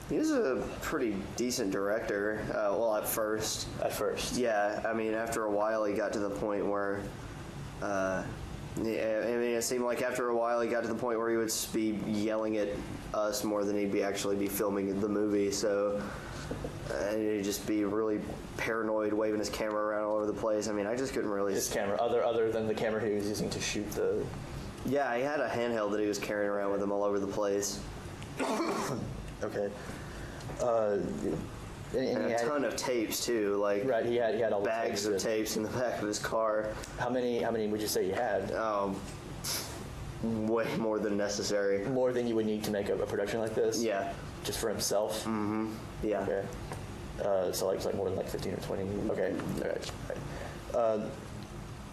He was a pretty decent director. Well, at first.
At first.
Yeah, I mean, after a while, he got to the point where, yeah, I mean, it seemed like after a while, he got to the point where he would be yelling at us more than he'd actually be filming the movie. So, and he'd just be really paranoid, waving his camera around all over the place. I mean, I just couldn't really.
His camera, other than the camera he was using to shoot the.
Yeah, he had a handheld that he was carrying around with him all over the place,
Okay. And
and
he
a
had,
ton of tapes too, like
right. He had all the
bags of tapes in the back of his car.
How many would you say you had?
Way more than necessary.
More than you would need to make a production like this?
Yeah.
Just for himself?
Yeah.
Okay. So like more than like 15 or 20. Okay, all right.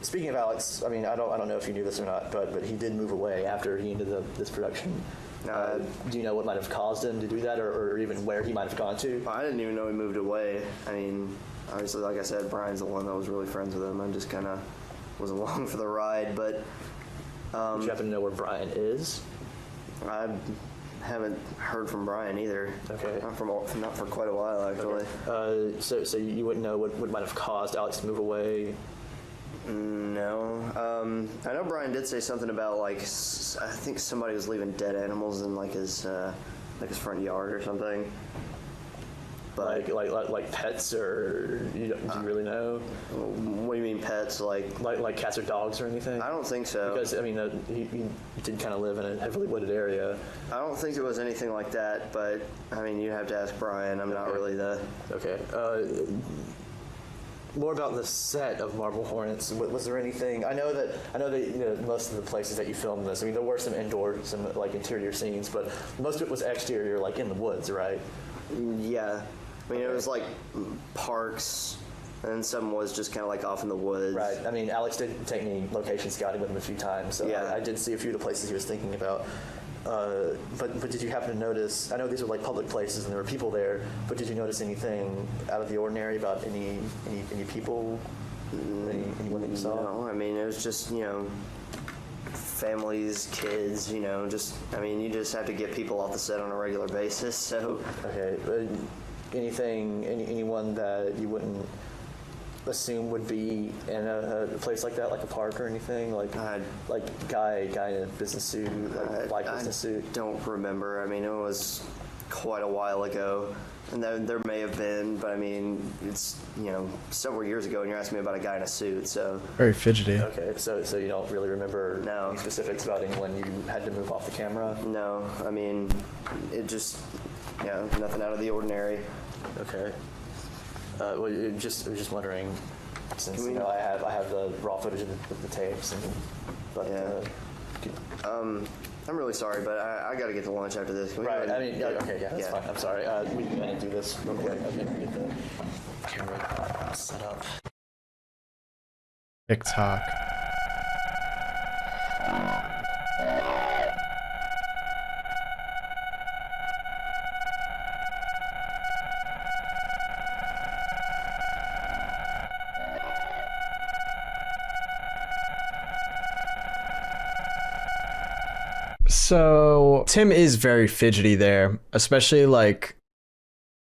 Speaking of Alex, I mean, I don't know if you knew this or not, but he did move away after he ended this production. Do you know what might have caused him to do that, or even where he might have gone to?
I didn't even know he moved away. I mean, obviously, like I said, Brian's the one that was really friends with him. I just kind of was along for the ride, but...
Do you happen to know where Brian is?
I haven't heard from Brian either.
Okay.
Not for quite a while, actually.
Okay. So you wouldn't know what might have caused Alex to move away?
No. I know Brian did say something about, like, I think somebody was leaving dead animals in, like, his front yard or something. But
Like pets, or do you really know?
What do you mean pets?
Like cats or dogs or anything?
I don't think so.
Because, I mean, he did kind of live in a heavily wooded area.
I don't think it was anything like that, but, I mean, you have to ask Brian. I'm not really the...
Okay. More about the set of Marble Hornets. Was there anything? I know that most of the places that you filmed this. I mean, there were some indoor, some like interior scenes, but most of it was exterior, like in the woods, right?
Yeah. I mean, it was like parks, and some was just kind of like off in the woods.
Right. I mean, Alex did take me location scouting with him a few times, so
yeah.
I did see a few of the places he was thinking about. But did you happen to notice? I know these were like public places and there were people there, but did you notice anything out of the ordinary about any people, anyone that you saw?
No, I mean, it was just, families, kids, just, I mean, you just have to get people off the set on a regular basis, so.
Okay. Anyone that you wouldn't assume would be in a place like that, like a park or anything, like guy in a business suit, like black business suit?
I don't remember. I mean, it was quite a while ago, and there may have been, but I mean, it's several years ago, and you're asking me about a guy in a suit, so.
Very fidgety.
Okay, so you don't really remember
No.
any specifics about when you had to move off the camera?
No, I mean, it just, nothing out of the ordinary.
Okay. Well, I was just wondering, since I have the raw footage of the tapes,
I'm really sorry, but I got to get to lunch after this.
Right. I mean, that's fine. I'm sorry. We can go ahead and do this real quick. I'm gonna get the camera set up.
TikTok. So Tim is very fidgety there, especially like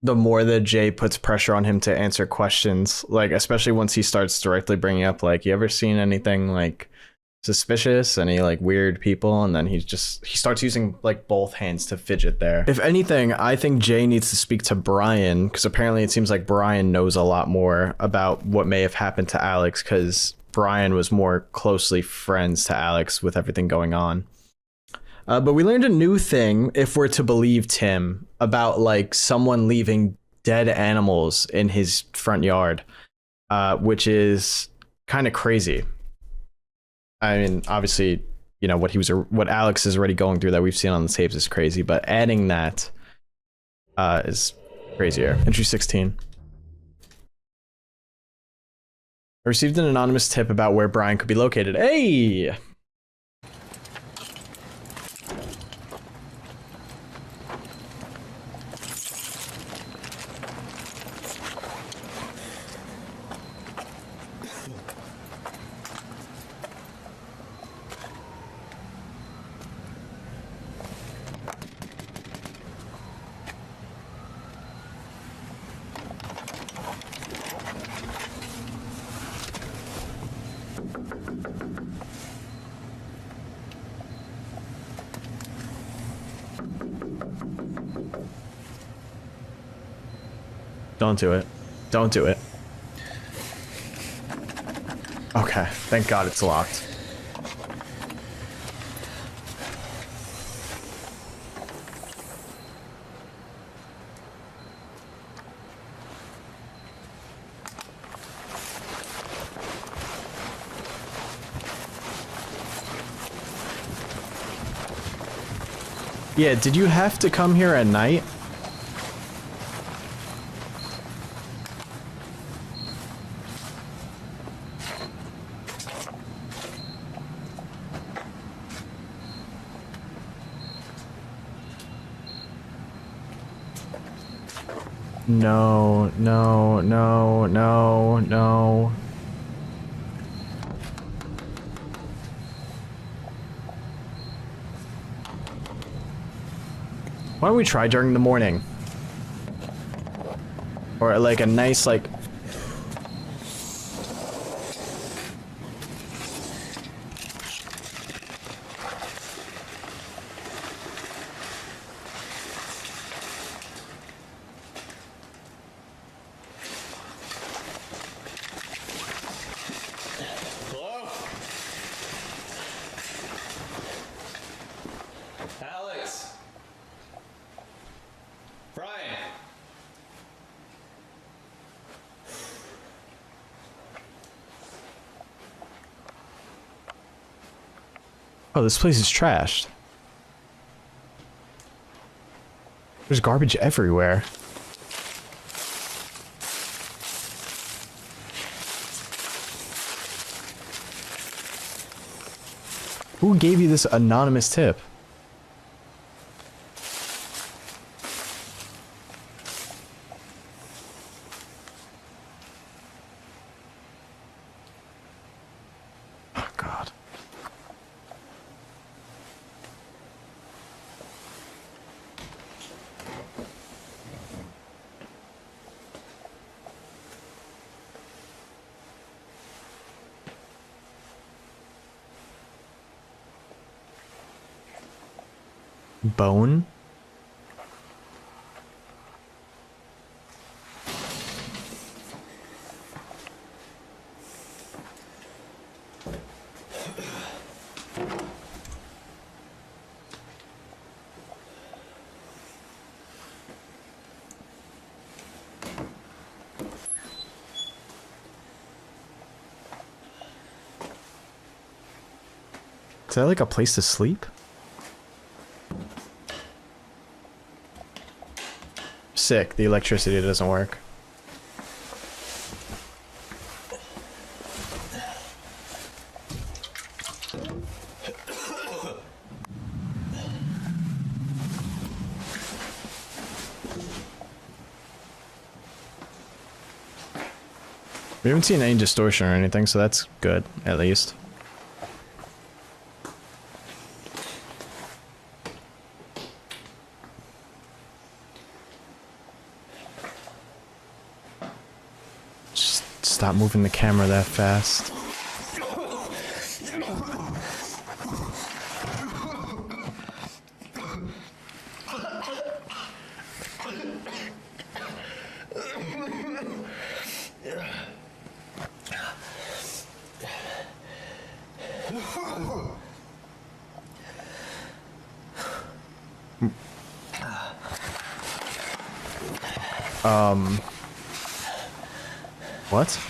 the more that Jay puts pressure on him to answer questions, like especially once he starts directly bringing up like, you ever seen anything like suspicious, any like weird people? And then he starts using like both hands to fidget there. If anything, I think Jay needs to speak to Brian, because apparently it seems like Brian knows a lot more about what may have happened to Alex, because Brian was more closely friends to Alex with everything going on. But we learned a new thing, if we're to believe Tim, about like someone leaving dead animals in his front yard, which is kind of crazy. I mean, obviously, what Alex is already going through that we've seen on the tapes is crazy, but adding that is crazier. Entry 16. I received an anonymous tip about where Brian could be located. Hey! Don't do it. Don't do it. Okay, thank God it's locked. Yeah, did you have to come here at night? No, no, no, no, no. Why don't we try during the morning? Or like a nice like...
Hello? Alex? Brian?
Oh, this place is trashed. There's garbage everywhere. Who gave you this anonymous tip? Oh, God. Bone? Is that like a place to sleep? Sick, the electricity doesn't work. We haven't seen any distortion or anything, so that's good, at least. Stop moving the camera that fast. What?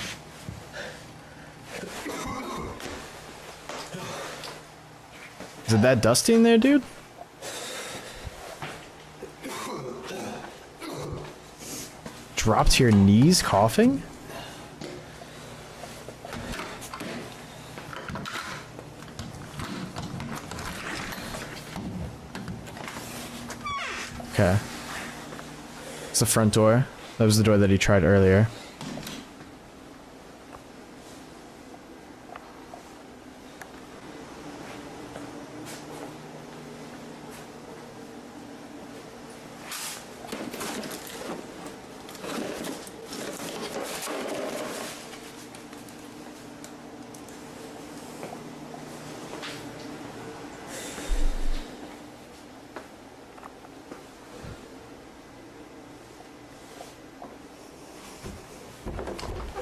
Is it that dusty in there, dude? Drop to your knees coughing? Okay. It's the front door. That was the door that he tried earlier.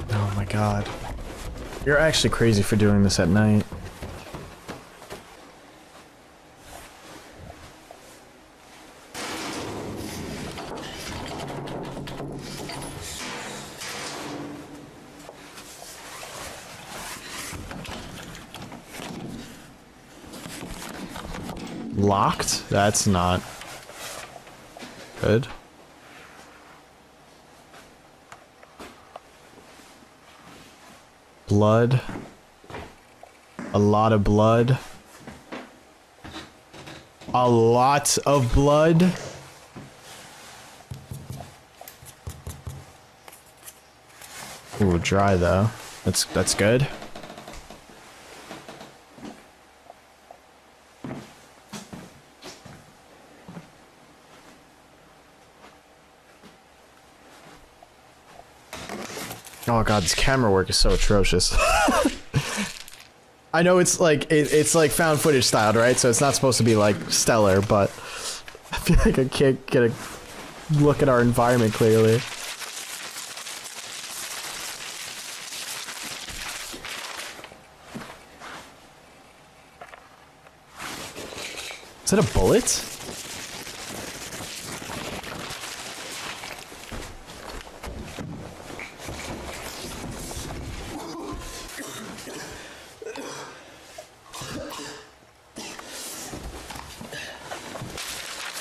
Oh my god. You're actually crazy for doing this at night. Locked? That's not good. Blood. A lot of blood. A lot of blood. Ooh, dry though. That's good. Oh god, this camera work is so atrocious. I know it's like it's like found footage styled, right? So it's not supposed to be like stellar, but I feel like I can't get a look at our environment clearly. Is that a bullet?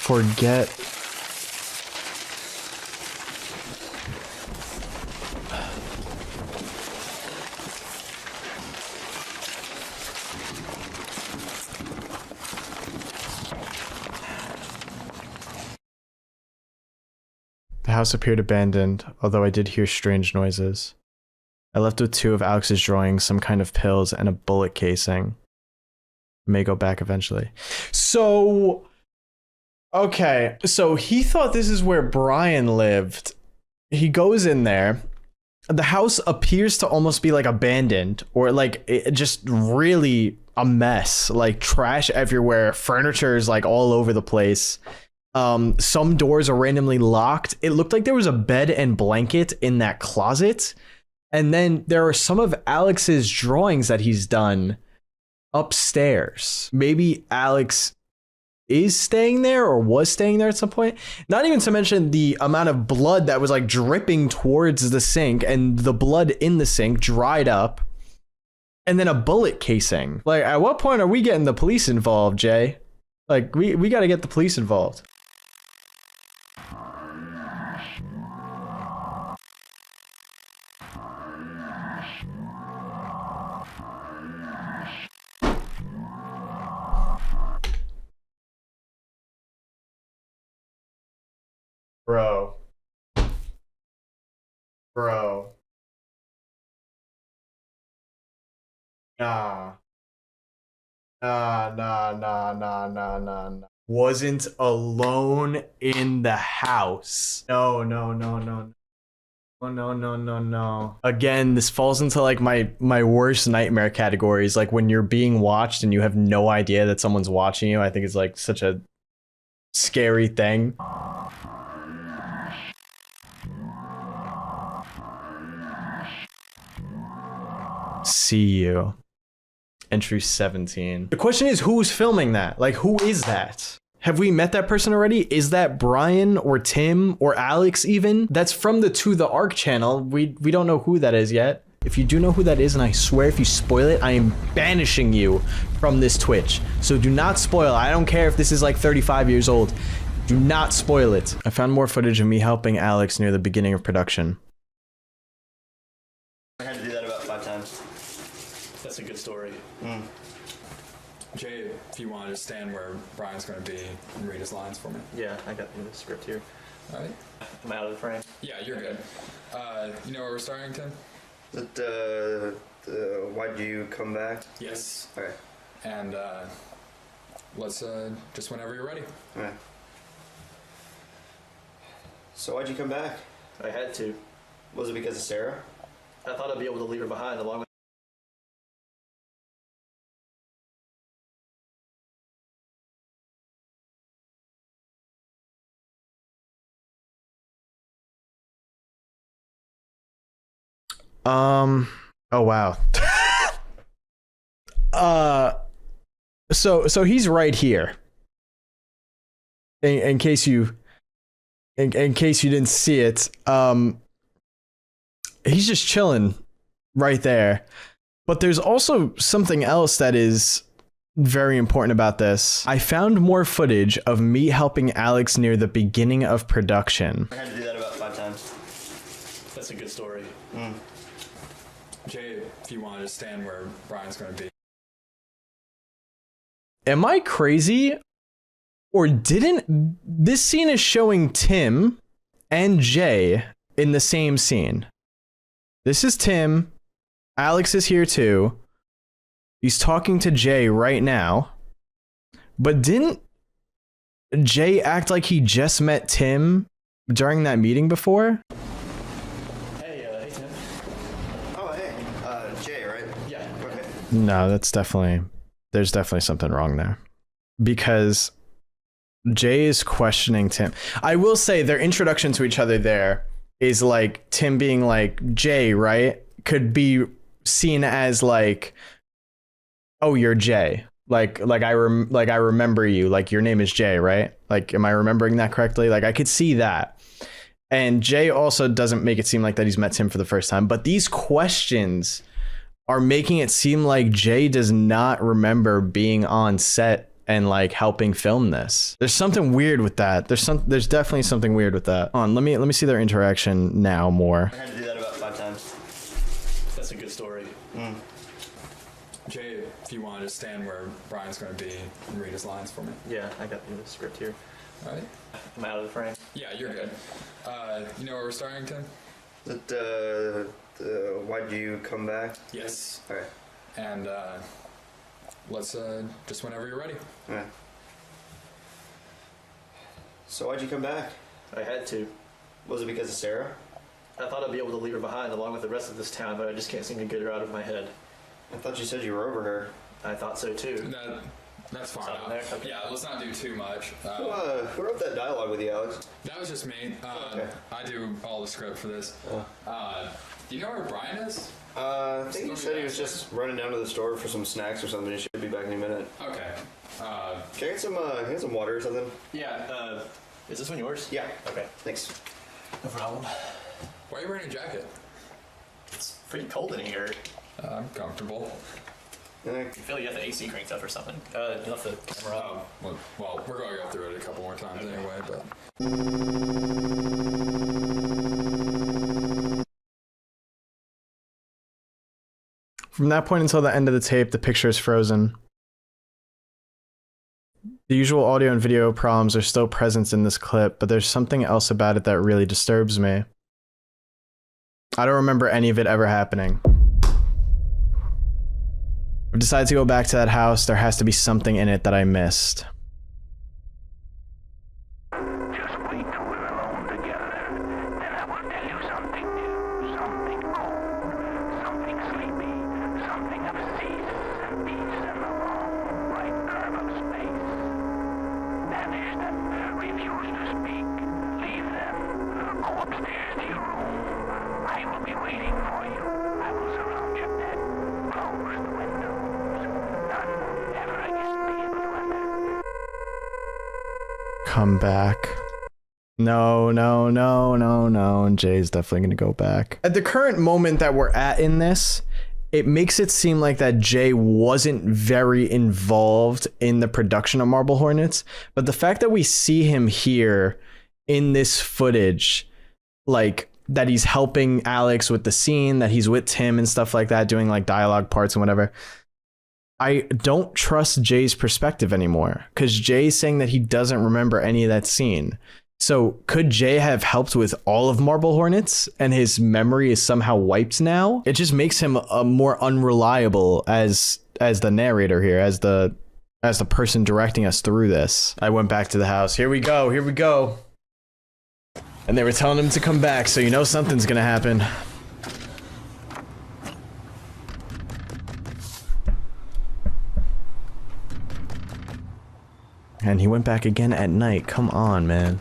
Forget. The house appeared abandoned, although I did hear strange noises. I left with 2 of Alex's drawings, some kind of pills, and a bullet casing. May go back eventually. So... okay, so he thought this is where Brian lived. He goes in there. The house appears to almost be like abandoned or like it just really a mess, like trash everywhere. Furniture is like all over the place. Some doors are randomly locked. It looked like there was a bed and blanket in that closet. And then there are some of Alex's drawings that he's done upstairs. Maybe Alex is staying there or was staying there at some point. Not even to mention the amount of blood that was like dripping towards the sink, and the blood in the sink dried up, and then a bullet casing. Like, at what point are we getting the police involved, Jay? Like, we got to get the police involved. Bro. Nah. Wasn't alone in the house. No. Again, this falls into like my worst nightmare categories. Like when you're being watched and you have no idea that someone's watching you. I think it's like such a scary thing. See you. Entry 17. The question is, who's filming that? Like, who is that? Have we met that person already? Is that Brian or Tim or Alex even? That's from the To The Arc channel. We don't know who that is yet. If you do know who that is, and I swear if you spoil it, I am banishing you from this Twitch. So do not spoil. I don't care if this is like 35 years old. Do not spoil it. I found more footage of me helping Alex near the beginning of production.
I had to do that about 5 times.
That's a good story. Jay, if you want to just stand where Brian's going to be and read his lines for me.
Yeah, I got the script here.
All right.
Am I out of the frame?
Yeah, you're good. You know where we're starting, Tim?
Why'd you come back?
Yes.
Okay.
And let's just whenever you're ready.
Alright. So why'd you come back?
I had to.
Was it because of Sarah?
I thought I'd be able to leave her behind along with
oh wow. So he's right here. In case you didn't see it, he's just chilling right there. But there's also something else that is very important about this. I found more footage of me helping Alex near the beginning of production.
I had to do that about 5 times.
That's a good story. Jay, if you want to just stand where Brian's going to be.
Am I crazy? Or didn't this scene is showing Tim and Jay in the same scene? This is Tim. Alex is here too. He's talking to Jay right now. But didn't Jay act like he just met Tim during that meeting before?
Hey Tim.
Oh, hey. Jay, right?
Yeah.
Okay.
No, there's definitely something wrong there. Because Jay is questioning Tim. I will say their introduction to each other there is like Tim being like, Jay, right? Could be seen as like, oh, you're Jay. Like I remember you. Like your name is Jay, right? Like, am I remembering that correctly? Like I could see that. And Jay also doesn't make it seem like that he's met Tim for the first time. But these questions are making it seem like Jay does not remember being on set and like helping film this. There's something weird with that. There's definitely something weird with that. Let me see their interaction now more.
I had to do that about 5 times.
That's a good story.
Jay, if you want to just stand where Brian's going to be and read his lines for me.
Yeah, I got the script here.
All right?
Am I out of the frame?
Yeah, you're good. You know where we're starting, Tim?
Why'd you come back?
Yes.
All right.
And let's just whenever you're ready.
All right. So why'd you come back?
I had to.
Was it because of Sarah?
I thought I'd be able to leave her behind along with the rest of this town, but I just can't seem to get her out of my head.
I thought you said you were over her.
I thought so too.
That's far
Something
enough.
there? Okay.
Yeah, let's not do too much.
Who wrote that dialogue with you, Alex?
That was just me.
Okay.
I do all the script for this. Do you know where Brian is?
I think he said he was just running down to the store for some snacks or something. He should be back any minute.
Okay.
Can I get some water or something?
Yeah, is this one yours?
Yeah.
Okay.
Thanks.
No problem.
Why are you wearing a jacket?
It's pretty cold in here.
I'm comfortable.
I feel you have the AC cranked up or something. You left the camera up.
Oh, well, we're going to go through it a couple more times anyway, but...
From that point until the end of the tape, the picture is frozen. The usual audio and video problems are still present in this clip, but there's something else about it that really disturbs me. I don't remember any of it ever happening. I've decided to go back to that house. There has to be something in it that I missed.
Just wait till we're alone together. Then I will tell you something new, something cold, something sleepy, something of cease and peace and the long, right curve of space. Banish them, refuse to speak, leave them, go upstairs to your room. I will be waiting for you. I will surround your bed, close the windows. None will ever again be able to enter.
Come back. No. And Jay's definitely going to go back. At the current moment that we're at in this, it makes it seem like that Jay wasn't very involved in the production of Marble Hornets. But the fact that we see him here in this footage, like that he's helping Alex with the scene, that he's with Tim and stuff like that, doing like dialogue parts and whatever. I don't trust Jay's perspective anymore because Jay's saying that he doesn't remember any of that scene. So could Jay have helped with all of Marble Hornets and his memory is somehow wiped now? It just makes him a more unreliable as the narrator here, as the person directing us through this. I went back to the house. Here we go. And they were telling him to come back, so you know something's gonna happen. And he went back again at night. Come on, man.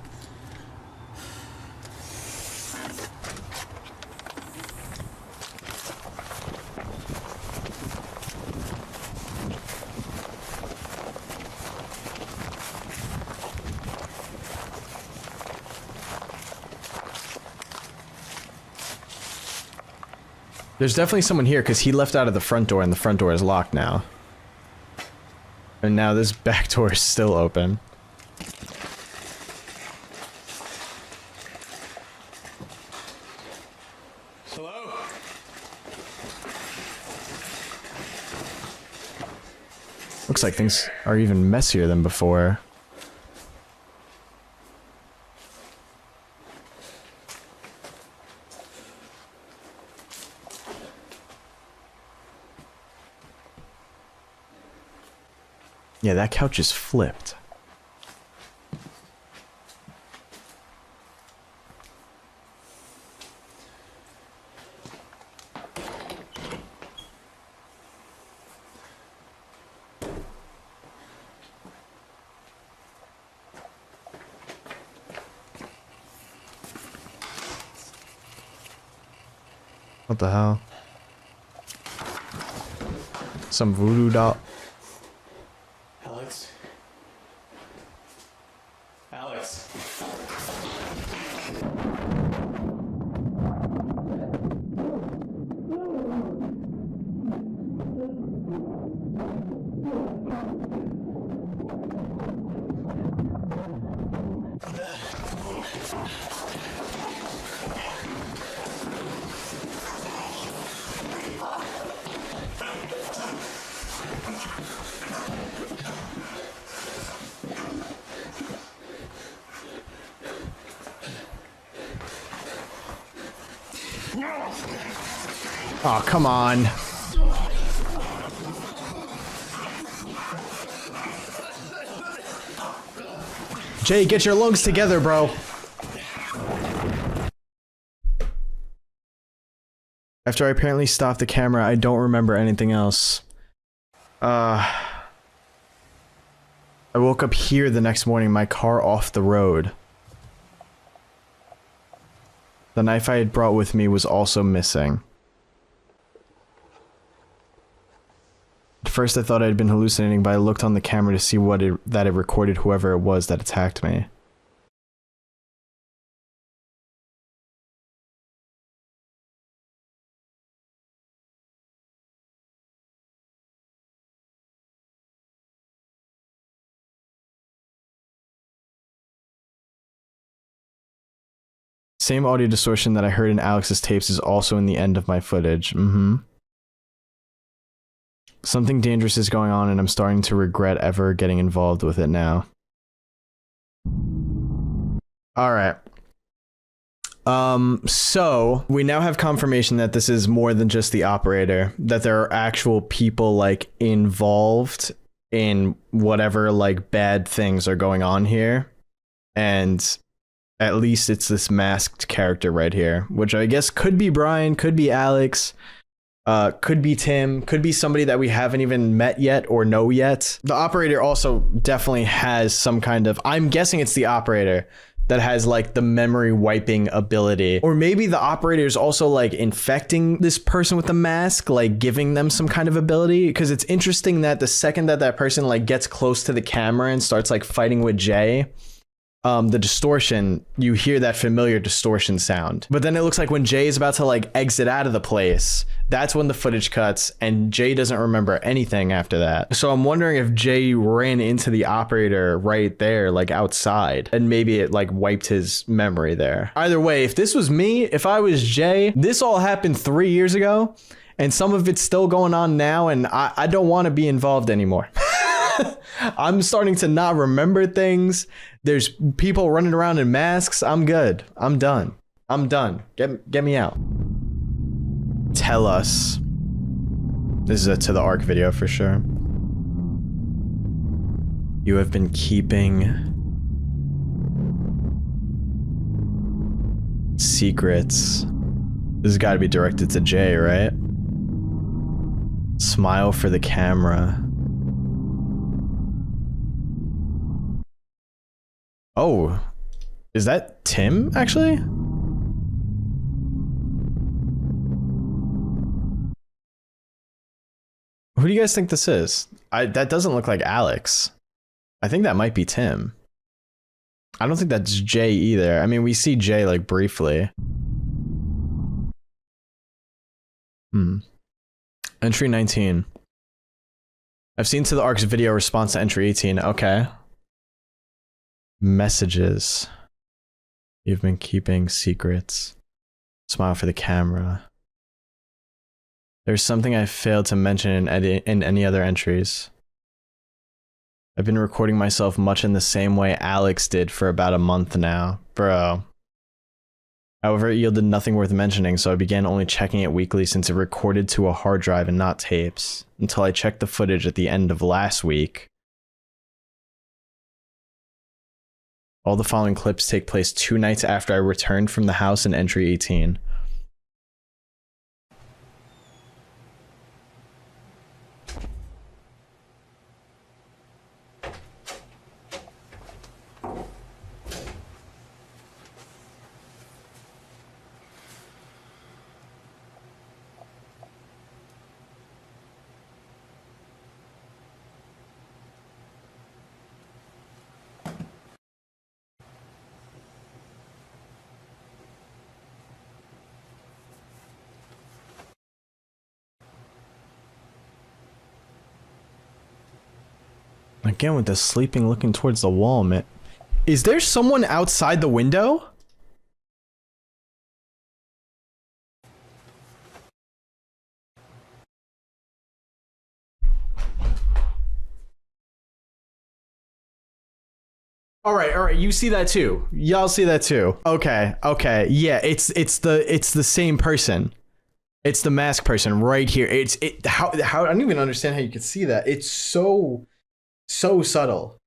There's definitely someone here because he left out of the front door and the front door is locked now. And now this back door is still open.
Hello?
Looks like things are even messier than before. Yeah, that couch is flipped. What the hell? Some voodoo doll.
Alex? Alex?
Oh, come on. Jay, get your lungs together, bro. After I apparently stopped the camera, I don't remember anything else. I woke up here the next morning, my car off the road. The knife I had brought with me was also missing. At first I thought I had been hallucinating, but I looked on the camera to see that it recorded whoever it was that attacked me. Same audio distortion that I heard in Alex's tapes is also in the end of my footage. Something dangerous is going on and I'm starting to regret ever getting involved with it now. Alright. So we now have confirmation that this is more than just the operator, that there are actual people like involved in whatever like bad things are going on here. And at least it's this masked character right here, which I guess could be Brian, could be Alex, could be Tim, could be somebody that we haven't even met yet or know yet. The operator also definitely has some kind of, I'm guessing it's the operator that has like the memory wiping ability. Or maybe the operator is also like infecting this person with the mask, like giving them some kind of ability. Because it's interesting that the second that that person like gets close to the camera and starts like fighting with Jay, the distortion, you hear that familiar distortion sound. But then it looks like when Jay is about to like exit out of the place, that's when the footage cuts and Jay doesn't remember anything after that. So I'm wondering if Jay ran into the operator right there, like outside, and maybe it like wiped his memory there. Either way, if this was me, if I was Jay, this all happened 3 years ago and some of it's still going on now and I don't want to be involved anymore. I'm starting to not remember things. There's people running around in masks. I'm good. I'm done. I'm done. Get me out. Tell us. This is a To the Ark video for sure. You have been keeping secrets. This has got to be directed to Jay, right? Smile for the camera. Oh, is that Tim, actually? Who do you guys think this is? That doesn't look like Alex. I think that might be Tim. I don't think that's Jay either. I mean, we see Jay like briefly. Entry 19. I've seen To the Ark's video response to entry 18. Okay. Messages. You've been keeping secrets. Smile for the camera. There's something I failed to mention in any other entries. I've been recording myself much in the same way Alex did for about a month now. Bro. However, it yielded nothing worth mentioning, so I began only checking it weekly since it recorded to a hard drive and not tapes, until I checked the footage at the end of last week, All the following clips take place 2 nights after I returned from the house in entry 18. Again with the sleeping looking towards the wall, man. Is there someone outside the window? All right, you see that too. Y'all see that too. Okay. Yeah, it's the same person. It's the mask person right here. How I don't even understand how you could see that. It's so subtle.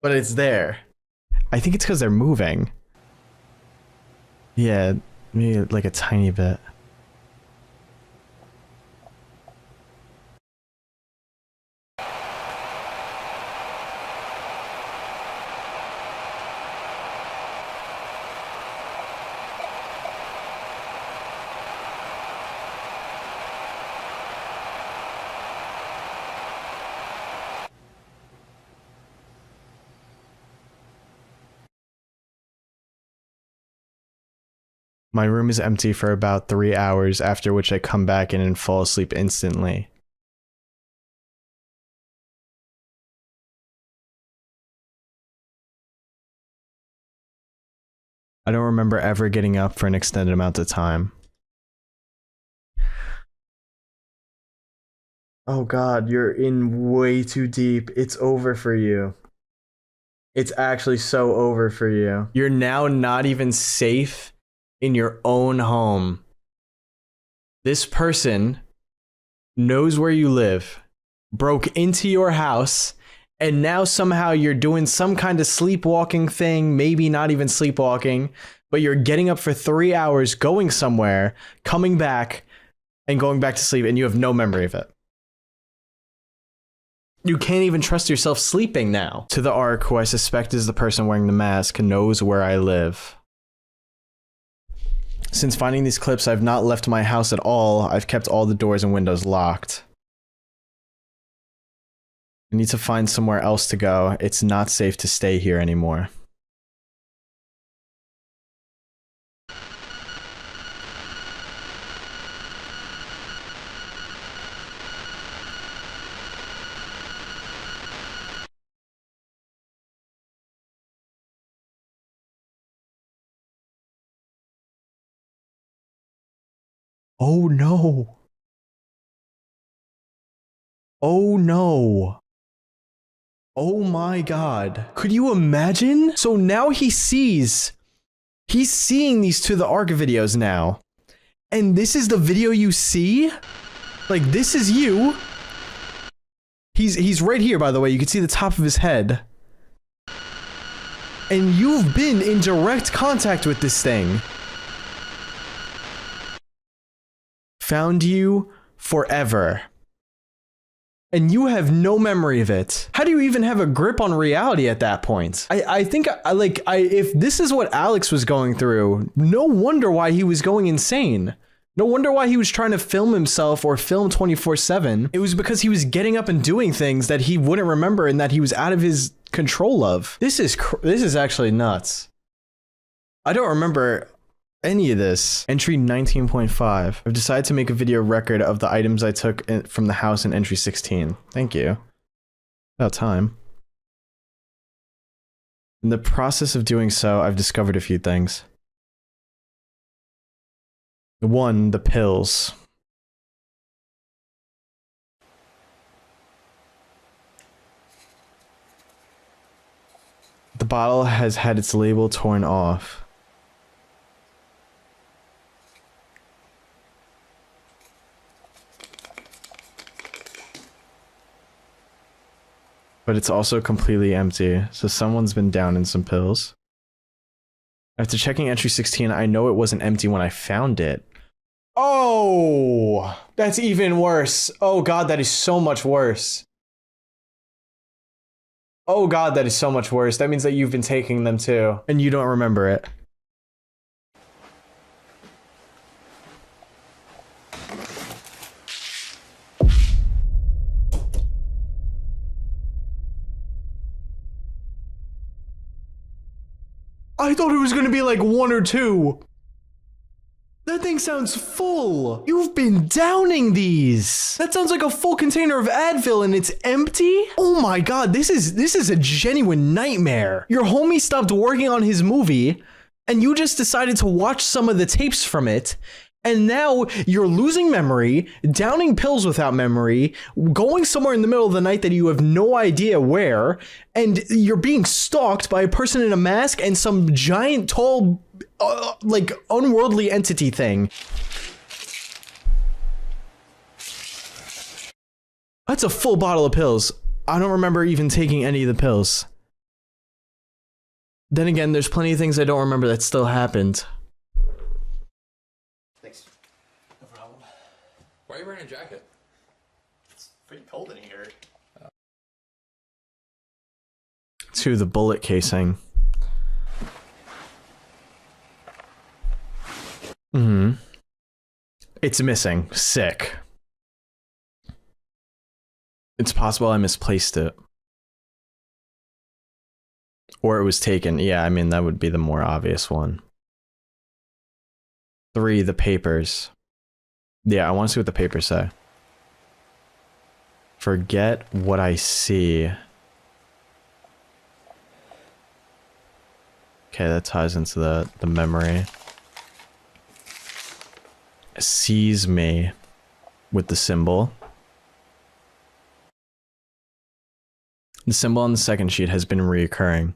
But it's there. I think it's because they're moving. Yeah, maybe like a tiny bit. My room is empty for about 3 hours, after which I come back in and fall asleep instantly. I don't remember ever getting up for an extended amount of time. Oh God, you're in way too deep. It's over for you. It's actually so over for you. You're now not even safe in your own home. This person knows where you live, broke into your house, and now somehow you're doing some kind of sleepwalking thing, maybe not even sleepwalking, but you're getting up for 3 hours, going somewhere, coming back, and going back to sleep, and you have no memory of it. You can't even trust yourself sleeping now. To the Ark, who I suspect is the person wearing the mask, knows where I live. Since finding these clips, I've not left my house at all. I've kept all the doors and windows locked. I need to find somewhere else to go. It's not safe to stay here anymore. Oh no. Oh no. Oh my God. Could you imagine? So now he's seeing these To the Ark videos now. And this is the video you see? Like, this is you. He's right here, by the way. You can see the top of his head. And you've been in direct contact with this thing. Found you forever. And you have no memory of it. How do you even have a grip on reality at that point? I think if this is what Alex was going through, no wonder why he was going insane. No wonder why he was trying to film himself or film 24/7. It was because he was getting up and doing things that he wouldn't remember and that he was out of his control of. This is actually nuts. I don't remember any of this. Entry 19.5. I've decided to make a video record of the items I took from the house in entry 16. Thank you. About time. In the process of doing so, I've discovered a few things. 1, the pills. The bottle has had its label torn off. But it's also completely empty. So someone's been down in some pills. After checking entry 16, I know it wasn't empty when I found it. Oh, that's even worse. Oh God, that is so much worse. Oh God, that is so much worse. That means that you've been taking them too, and you don't remember it. I thought it was gonna be like 1 or 2. That thing sounds full. You've been downing these. That sounds like a full container of Advil and it's empty? Oh my God, this is a genuine nightmare. Your homie stopped working on his movie and you just decided to watch some of the tapes from it. And now you're losing memory, downing pills without memory, going somewhere in the middle of the night that you have no idea where, and you're being stalked by a person in a mask and some giant, tall, like, unworldly entity thing. That's a full bottle of pills. I don't remember even taking any of the pills. Then again, there's plenty of things I don't remember that still happened.
Why are you wearing a jacket?
It's pretty cold in here.
To the bullet casing. It's missing. Sick. It's possible I misplaced it. Or it was taken. Yeah, I mean, that would be the more obvious one. 3, the papers. Yeah, I want to see what the papers say. Forget what I see. Okay, that ties into the memory. Sees me with the symbol. The symbol on the second sheet has been reoccurring.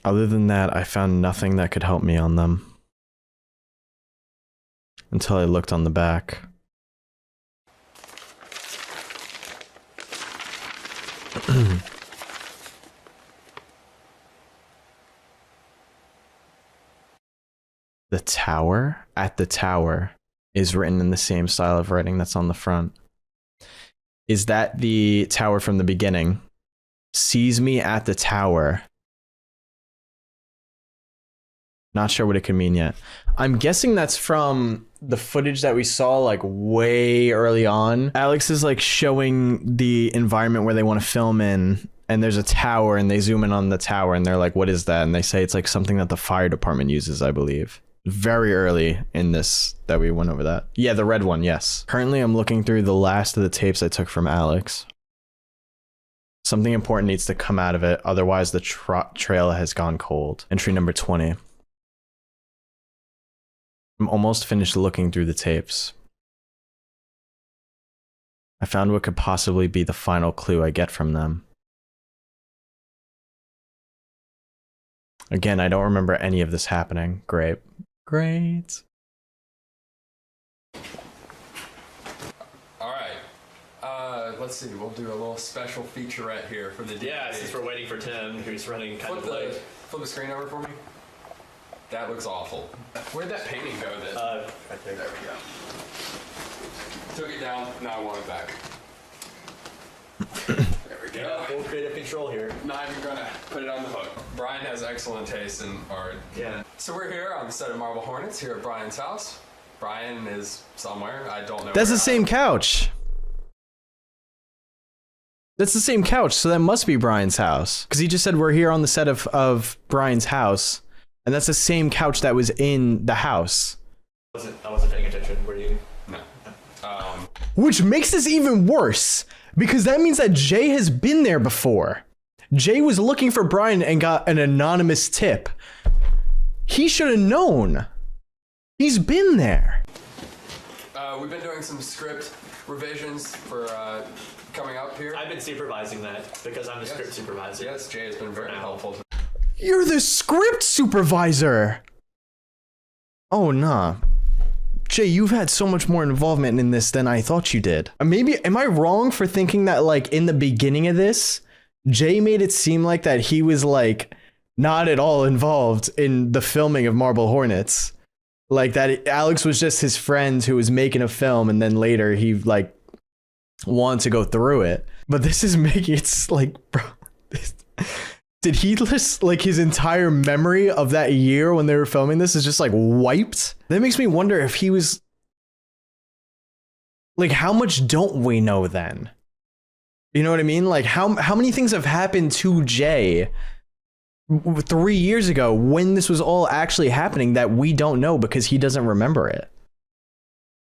Other than that, I found nothing that could help me on them. Until I looked on the back. The tower? At the tower is written in the same style of writing that's on the front. Is that the tower from the beginning? Sees me at the tower. Not sure what it could mean yet. I'm guessing that's from the footage that we saw like way early on. Alex is like showing the environment where they want to film in, and there's a tower and they zoom in on the tower and they're like, what is that? And they say it's like something that the fire department uses, I believe. Very early in this that we went over that. Yeah, the red one, yes. Currently I'm looking through the last of the tapes I took from Alex. Something important needs to come out of it, otherwise the trail has gone cold. Entry number 20. I'm almost finished looking through the tapes. I found what could possibly be the final clue I get from them. Again, I don't remember any of this happening. Great. Great.
Alright. Let's see, we'll do a little special featurette here for the DVD.
Yeah, since we're waiting for Tim, who's running kind of late.
Flip the screen over for me. That looks awful. Where'd that painting go then?
Right there.
There we go. Took it down, now I want it back. There we go.
Full creative control here.
Not even gonna put it on the hook. Brian has excellent taste in art.
Yeah.
So we're here on the set of Marble Hornets here at Brian's house. Brian is somewhere, I don't know.
That's
where.
the same couch. That's the same couch, so that must be Brian's house. Because he just said we're here on the set of Brian's house. And that's the same couch that was in the house.
I wasn't paying attention. Were you?
No.
Which makes this even worse, because that means that Jay has been there before. Jay was looking for Brian and got an anonymous tip. He should have known. He's been there.
We've been doing some script revisions for coming up here.
I've been supervising that because I'm the script supervisor.
Yes, Jay has been very helpful.
You're the script supervisor. Oh, nah. Jay, you've had so much more involvement in this than I thought you did. Maybe, am I wrong for thinking that, like, in the beginning of this, Jay made it seem like that he was, like, not at all involved in the filming of Marble Hornets? Like, that Alex was just his friend who was making a film, and then later he, like, wanted to go through it. But this is making it, like, bro... Did he list, like, his entire memory of that year when they were filming this is just, like, wiped? That makes me wonder if he was... Like, how much don't we know then? You know what I mean? Like, how many things have happened to Jay 3 years ago when this was all actually happening that we don't know because he doesn't remember it?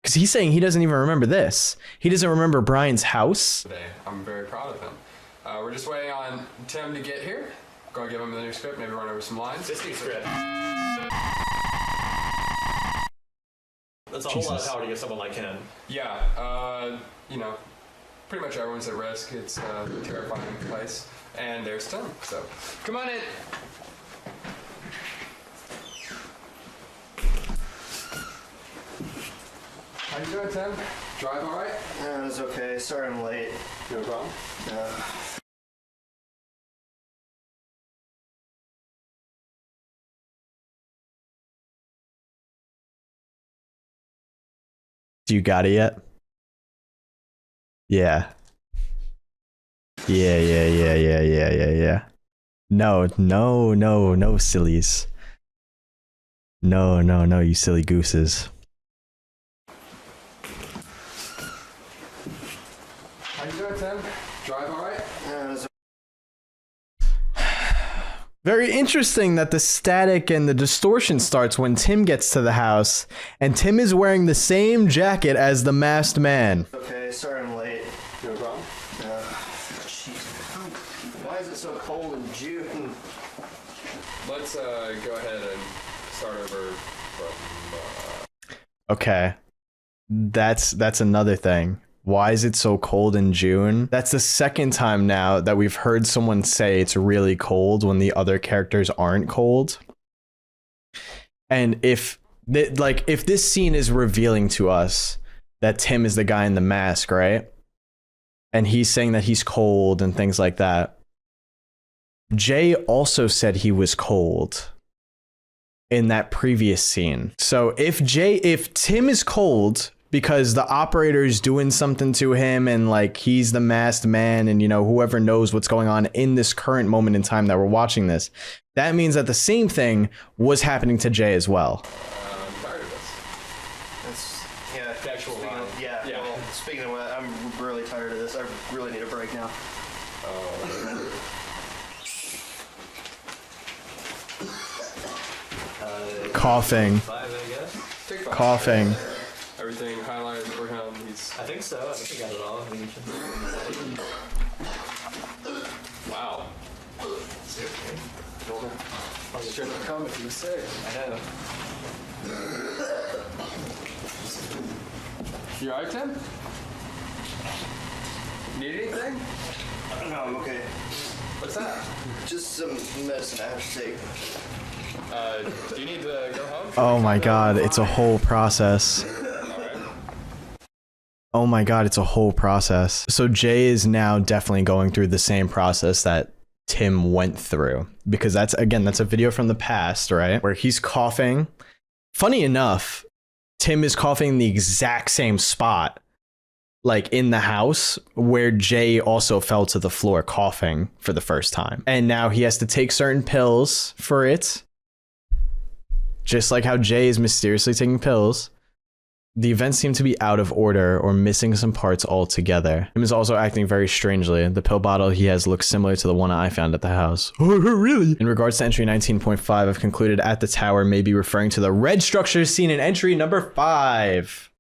Because he's saying he doesn't even remember this. He doesn't remember Brian's house.
Today, I'm very proud of him. We're just waiting on Tim to get here. Gonna give him the new script, maybe run over some lines.
This new script. That's a whole lot of power to give someone like him.
Yeah, you know, pretty much everyone's at risk. It's a terrifying place. And there's Tim, so come on in. How you doing, Tim? Drive all right?
Yeah, it's okay. Sorry I'm late.
No problem.
Do you got it yet? Yeah. Yeah. No, sillies. No, you silly gooses.
How you doing, Tim? Drive all right?
Yeah, it's
Very interesting that the static and the distortion starts when Tim gets to the house, and Tim is wearing the same jacket as the masked man.
okay. Sorry I'm late.
No problem.
Jeez, why is it so cold in June?
Let's go ahead and start over from...
Okay. That's another thing. Why is it so cold in June? That's the second time now that we've heard someone say it's really cold when the other characters aren't cold. And if this scene is revealing to us that Tim is the guy in the mask, right? And he's saying that he's cold and things like that. Jay also said he was cold in that previous scene. So if Tim is cold because the operator is doing something to him and like he's the masked man and, you know, whoever knows what's going on in this current moment in time that we're watching this, that means that the same thing was happening to Jay as well.
I'm tired of this.
That's, yeah,
Actual
speaking
line.
of, yeah,
Yeah.
well, speaking of what, I'm really tired of this. I really need a break now.
Coughing.
Take 5.
Coughing.
Everything highlighted for him. He's...
I think so. I think I got it all. I mean,
Wow. Shouldn't have come if you were sick.
I know.
You alright, Tim? Need anything?
No, I'm okay.
What's that?
Just some medicine I have to take.
Do you need to go home?
Oh my god, it's a whole process. Oh my god, it's a whole process. So Jay is now definitely going through the same process that Tim went through. Because that's a video from the past, right? Where he's coughing. Funny enough, Tim is coughing in the exact same spot, like in the house where Jay also fell to the floor coughing for the first time. And now he has to take certain pills for it. Just like how Jay is mysteriously taking pills. The events seem to be out of order or missing some parts altogether. Tim is also acting very strangely. The pill bottle he has looks similar to the one I found at the house. Oh, really? In regards to entry 19.5, I've concluded at the tower may be referring to the red structures seen in entry number 5.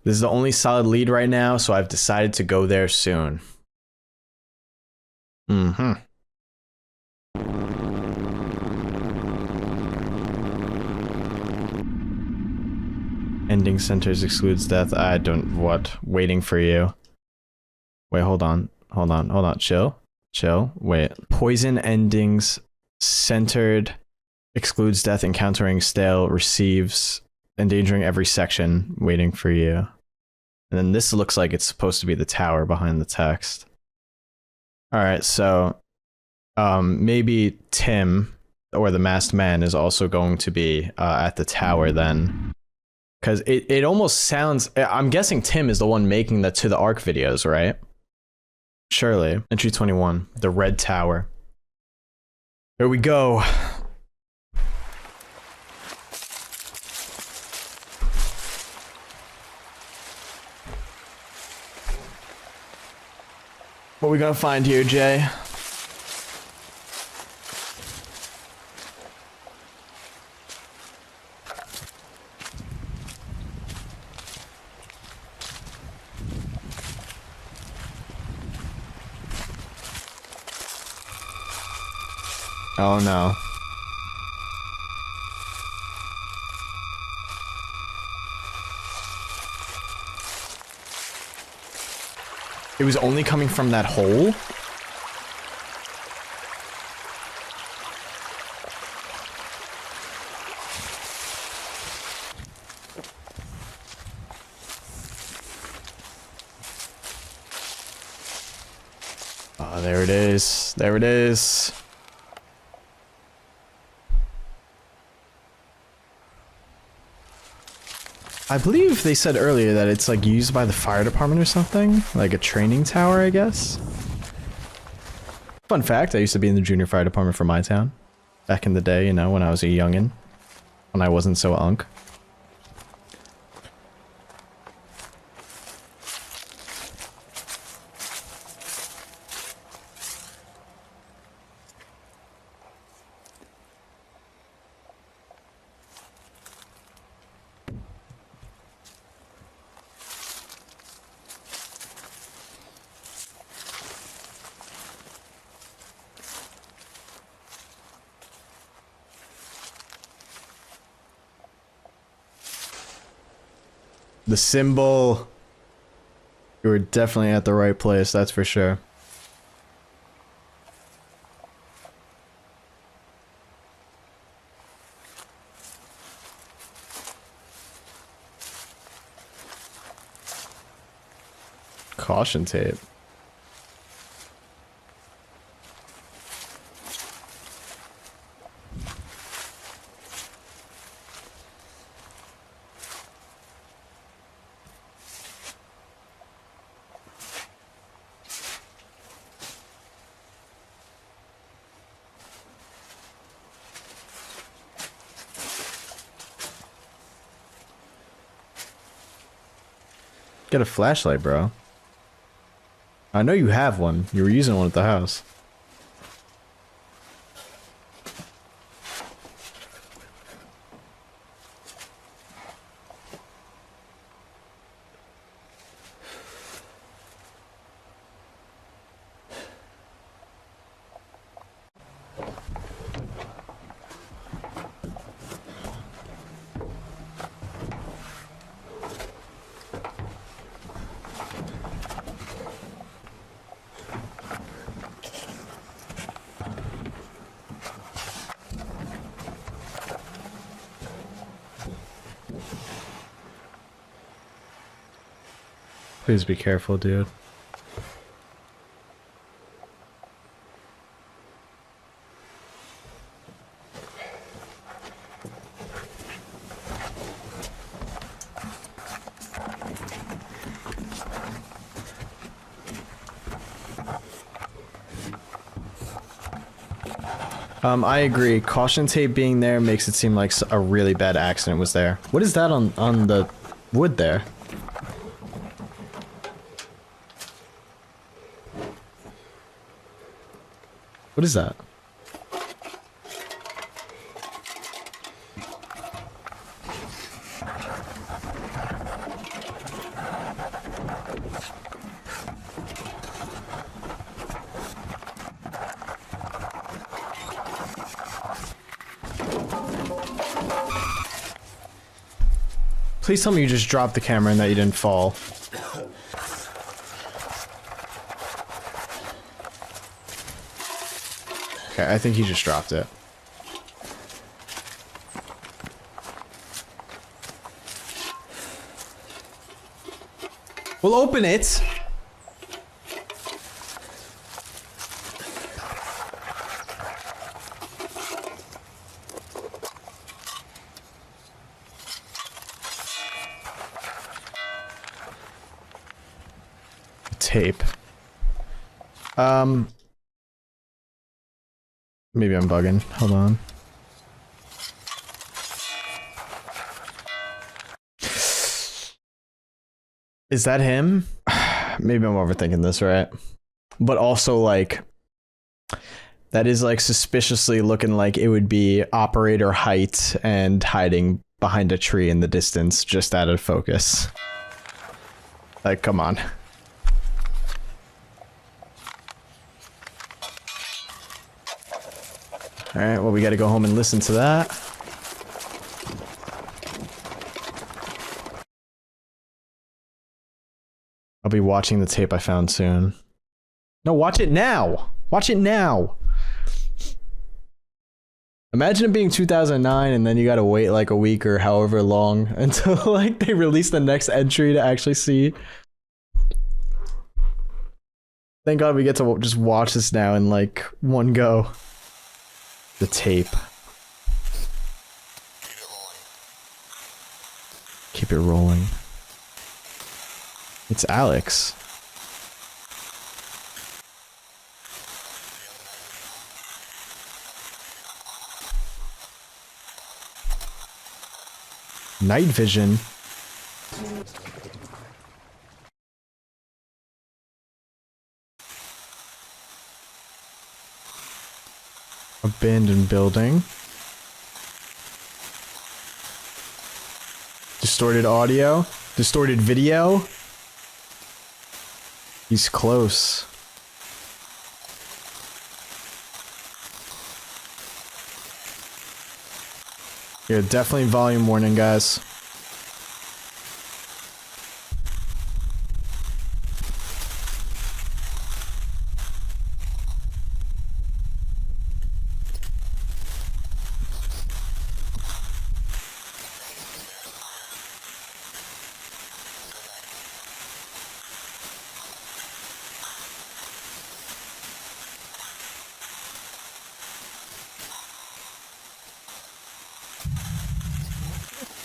This is the only solid lead right now, so I've decided to go there soon. Ending centers excludes death. I don't... What? Waiting for you. Wait, hold on. Chill. Wait. Poison endings centered excludes death, encountering stale, receives, endangering every section, waiting for you. And then this looks like it's supposed to be the tower behind the text. Alright, so maybe Tim, or the masked man, is also going to be at the tower then. Because it almost sounds... I'm guessing Tim is the one making the To the Ark videos, right? Surely. Entry 21, the Red Tower. Here we go. What are we gonna find here, Jay? Oh no. It was only coming from that hole? Oh, there it is. There it is. I believe they said earlier that it's like used by the fire department or something, like a training tower, I guess. Fun fact, I used to be in the junior fire department for my town back in the day, you know, when I was a youngin', when I wasn't so unk. The symbol. You were definitely at the right place, that's for sure. Caution tape. Get a flashlight, bro. I know you have one. You were using one at the house. Please be careful, dude. I agree. Caution tape being there makes it seem like a really bad accident was there. What is that on the wood there? What is that? Please tell me you just dropped the camera and that you didn't fall. Okay, I think he just dropped it. We'll open it. Tape. Maybe I'm bugging. Hold on. Is that him? Maybe I'm overthinking this, right? But also, like, that is, like, suspiciously looking like it would be operator height and hiding behind a tree in the distance, just out of focus. Like, come on. Alright, well, we gotta go home and listen to that. I'll be watching the tape I found soon. No, watch it now! Watch it now! Imagine it being 2009 and then you gotta wait like a week or however long until like they release the next entry to actually see. Thank God we get to just watch this now in like one go. The tape. Keep it rolling. It's Alex. Night vision. Abandoned building. Distorted audio. Distorted video. He's close. Yeah, definitely volume warning, guys.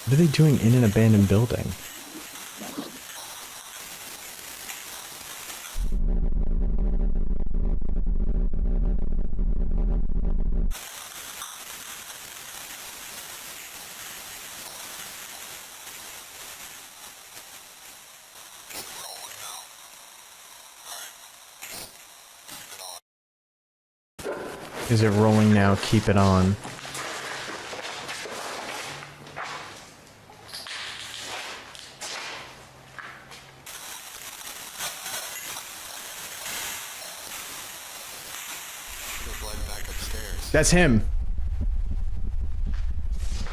What are they doing in an abandoned building? Is it rolling now? Keep it on. That's him.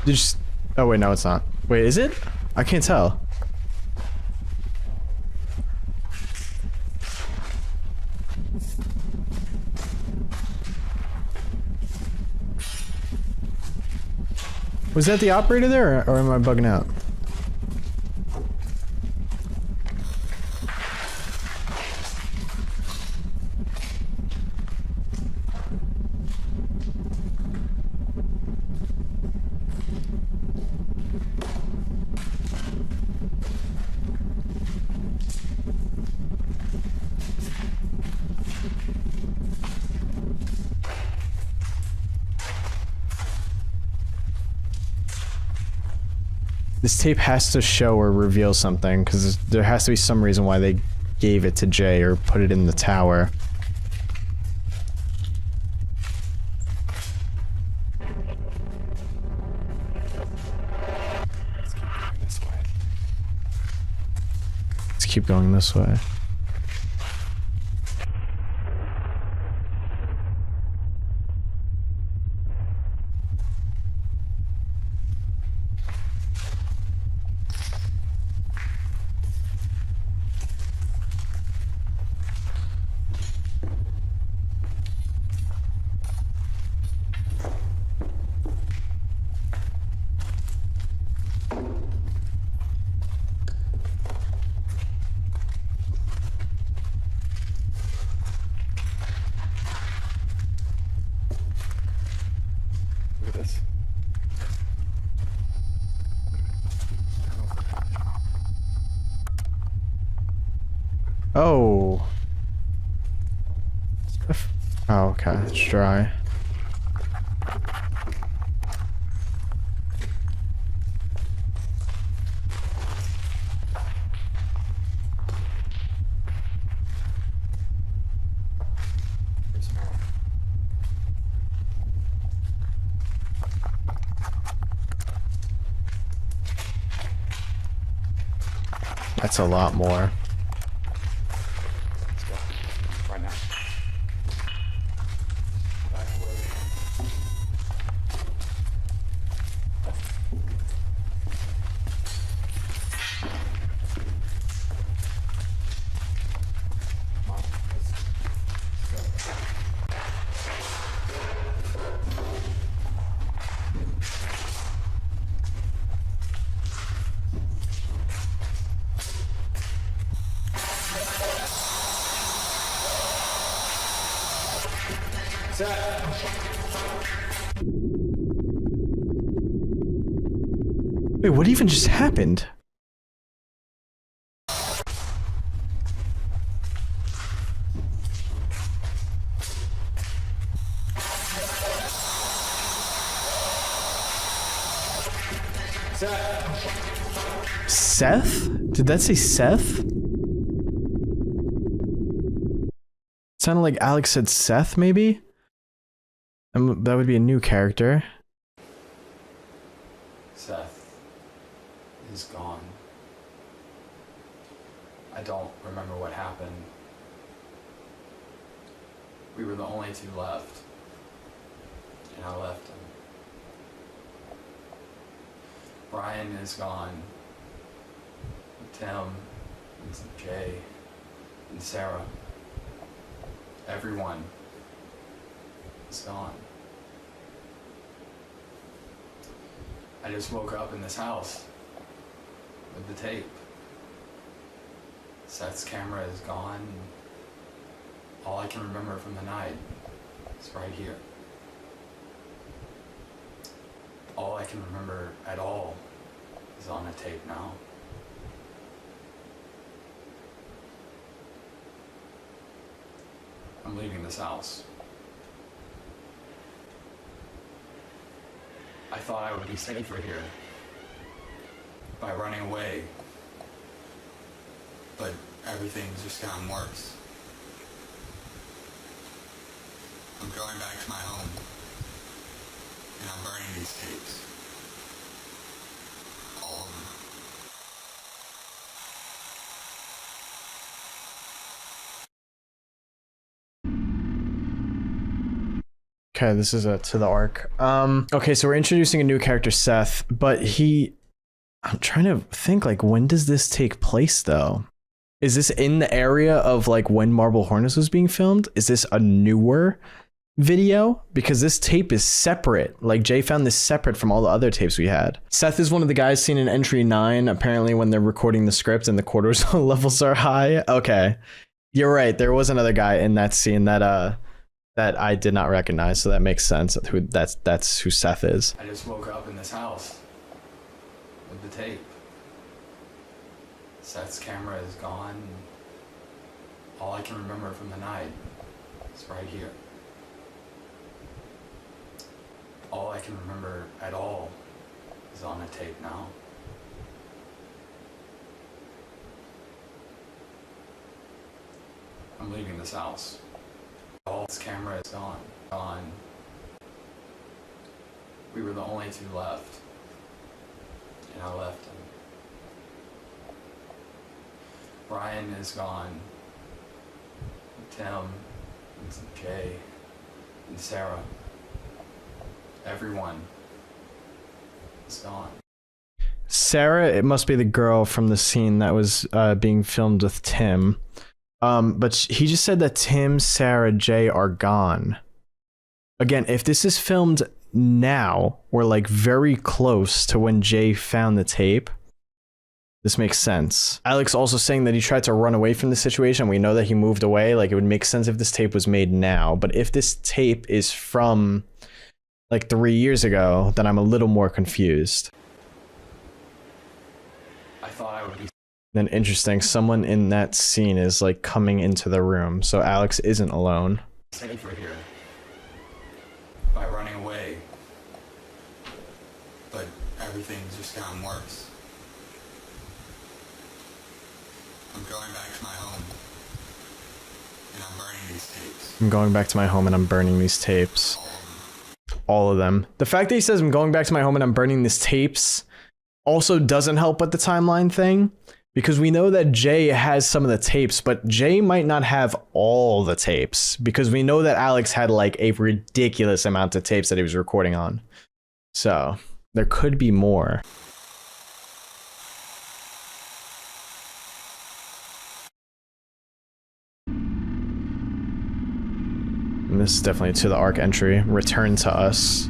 Just. Oh wait, no, it's not. Wait, is it? I can't tell. Was that the operator there, or am I bugging out? This tape has to show or reveal something, because there has to be some reason why they gave it to Jay or put it in the tower. Let's keep going this way.
this.
Oh. Oh, okay. It's dry. That's a lot more.
Let's go. Right now. Back away. Come on, let's go.
Wait, what even just happened? Seth? Did that say Seth? Sounded like Alex said Seth, maybe? That would be a new character.
Seth is gone. I don't remember what happened. We were the only two left, and I left him. Brian is gone. Tim, and Jay, and Sarah. Everyone is gone. I just woke up in this house with the tape. Seth's camera is gone. All I can remember from the night is right here. All I can remember at all is on a tape now. I'm leaving this house. I thought I would be safer here by running away, but everything's just gotten worse. I'm going back to my home, and I'm burning these tapes. All of them.
Okay, this is to the arc. Okay, so we're introducing a new character, Seth, but I'm trying to think, like, when does this take place, though? Is this in the area of, like, when Marble Hornets was being filmed? Is this a newer video? Because this tape is separate. Like, Jay found this separate from all the other tapes we had. Seth is one of the guys seen in entry 9, apparently when they're recording the script and the cortisol levels are high. Okay, you're right. There was another guy in that scene that I did not recognize, so that makes sense. That's who Seth is.
I just woke up in this house with the tape. Seth's camera is gone. All I can remember from the night is right here. All I can remember at all is on a tape now. I'm leaving this house. All this camera is gone. We were the only two left, and I left him. Brian is gone. Tim, and Jay, and Sarah. Everyone is gone.
Sarah, it must be the girl from the scene that was being filmed with Tim. But he just said that Tim, Sarah, Jay are gone. Again, if this is filmed now, or like very close to when Jay found the tape, this makes sense. Alex also saying that he tried to run away from the situation. We know that he moved away. Like, it would make sense if this tape was made now. But if this tape is from like 3 years ago, then I'm a little more confused.
I thought I would be
Then interesting, someone in that scene is like coming into the room, so Alex isn't alone.
safer here by running away. But everything's just gotten worse. I'm going back to my home. And I'm burning these tapes.
I'm going back to my home and I'm burning these tapes. All of them. The fact that he says I'm going back to my home and I'm burning these tapes also doesn't help with the timeline thing, because we know that Jay has some of the tapes, but Jay might not have all the tapes, because we know that Alex had like a ridiculous amount of tapes that he was recording on. So there could be more. And this is definitely to the arc entry. Return to us.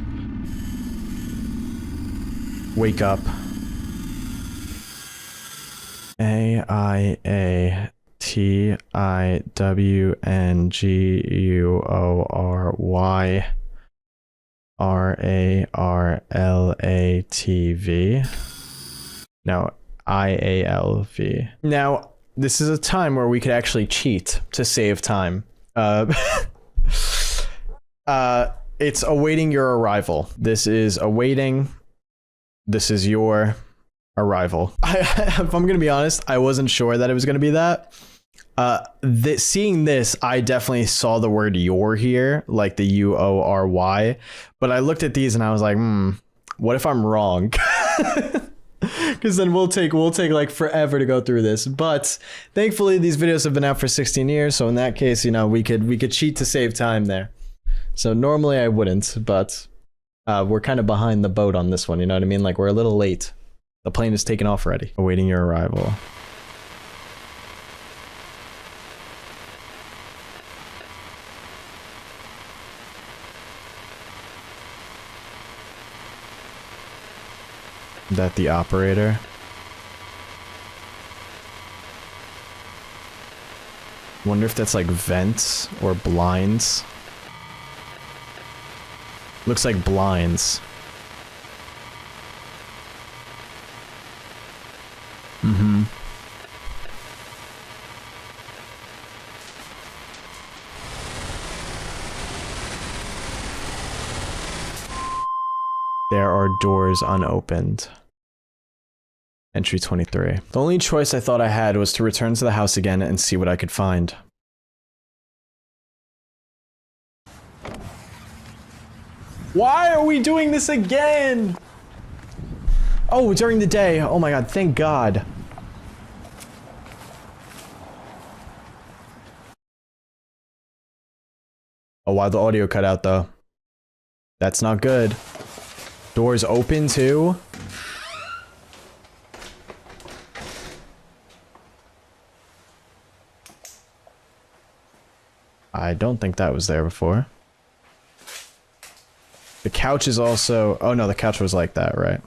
Wake up. AIATIWNGUORY RARLATV. No, IALV. Now, this is a time where we could actually cheat to save time. It's awaiting your arrival. This is awaiting. This is your arrival. If I'm gonna be honest, I wasn't sure that it was gonna be that. Seeing this, I definitely saw the word "your" here, like the UORY, but I looked at these and I was like, what if I'm wrong? Because then we'll take like forever to go through this. But thankfully, these videos have been out for 16 years, so in that case, you know, we could cheat to save time there. So normally I wouldn't, but we're kind of behind the boat on this one. You know what I mean? Like, we're a little late. The plane is taking off already. Awaiting your arrival. That the operator? Wonder if that's like vents or blinds. Looks like blinds. Mm-hmm. There are doors unopened. Entry 23. The only choice I thought I had was to return to the house again and see what I could find. Why are we doing this again? Oh, during the day. Oh my god, thank God. Oh, wow, the audio cut out though. That's not good. Doors open too? I don't think that was there before. The couch is also... Oh no, the couch was like that, right?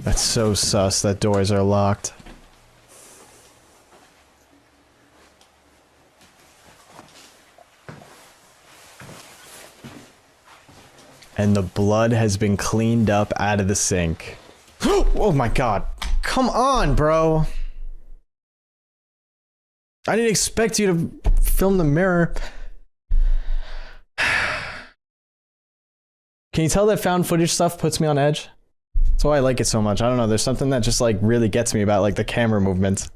That's so sus that doors are locked. And the blood has been cleaned up out of the sink. Oh my god. Come on, bro. I didn't expect you to film the mirror. Can you tell that found footage stuff puts me on edge? That's why I like it so much. I don't know, there's something that just like really gets me about like the camera movement.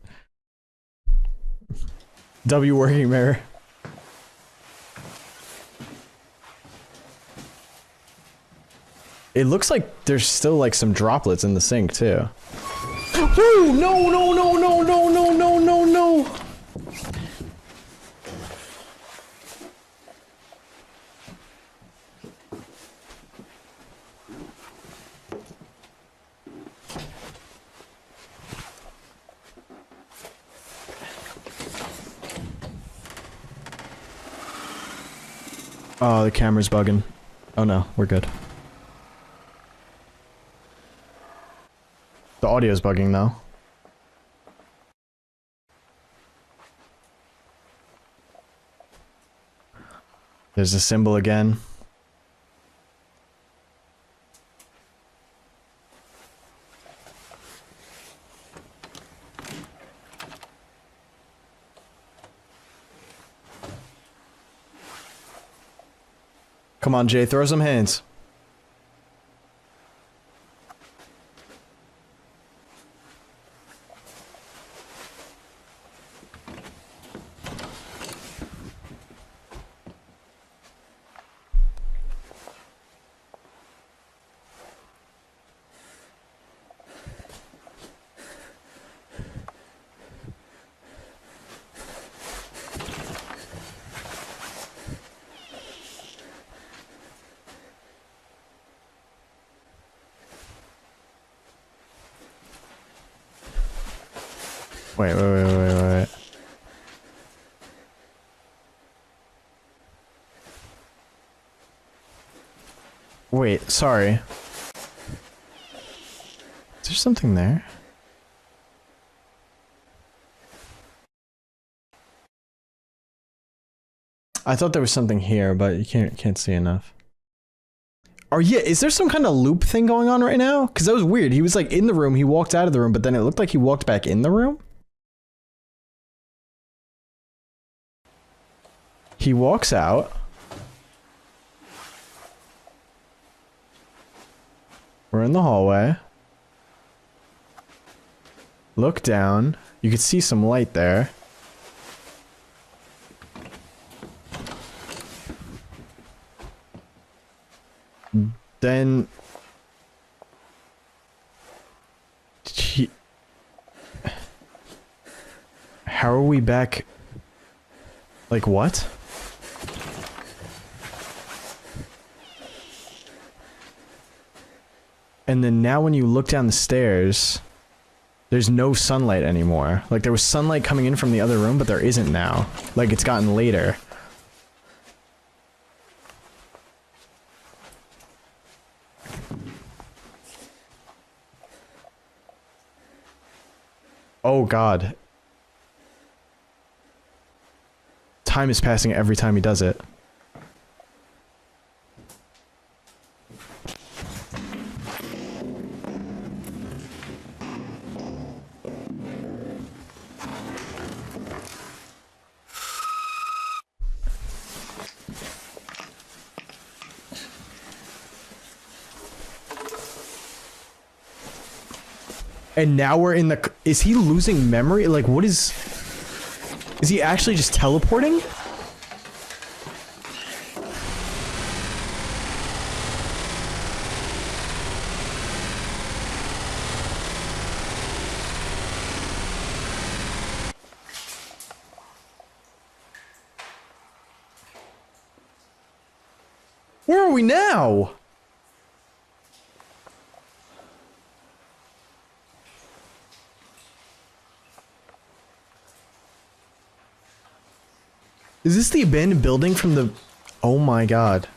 W working mirror. It looks like there's still like some droplets in the sink too. Oh no no no no no no no no no! Oh, the camera's bugging. Oh no, we're good. The audio's bugging though. There's a symbol again. Come on, Jay, throw some hands. Wait. Wait, sorry. Is there something there? I thought there was something here, but you can't see enough. Or yeah, is there some kind of loop thing going on right now? Because that was weird. He was like in the room, he walked out of the room, but then it looked like he walked back in the room. He walks out. We're in the hallway. Look down. You could see some light there. Then how are we back? Like what? And then now when you look down the stairs, there's no sunlight anymore. Like there was sunlight coming in from the other room, but there isn't now. Like it's gotten later. Oh god. Time is passing every time he does it. And now we're in the... Is he losing memory? Like, what is... Is he actually just teleporting? Where are we now? Is this the abandoned building from the... Oh my god.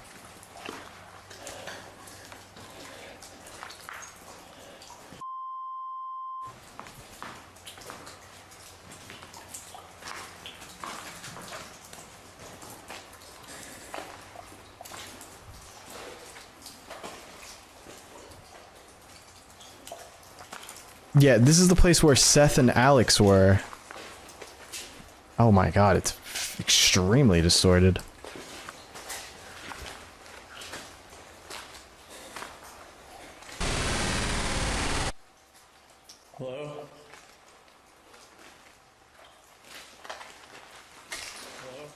Yeah, this is the place where Seth and Alex were. Oh my god, it's extremely distorted.
Hello? Hello?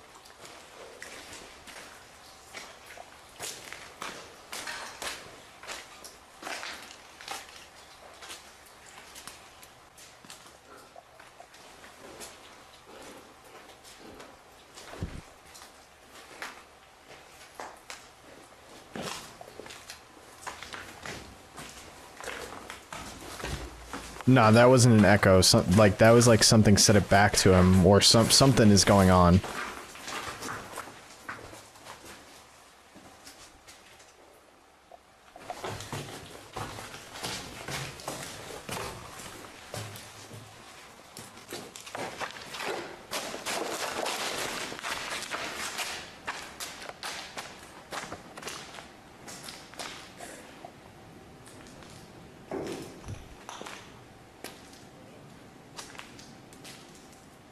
No, that wasn't an echo. Like that was like something said it back to him, or something is going on.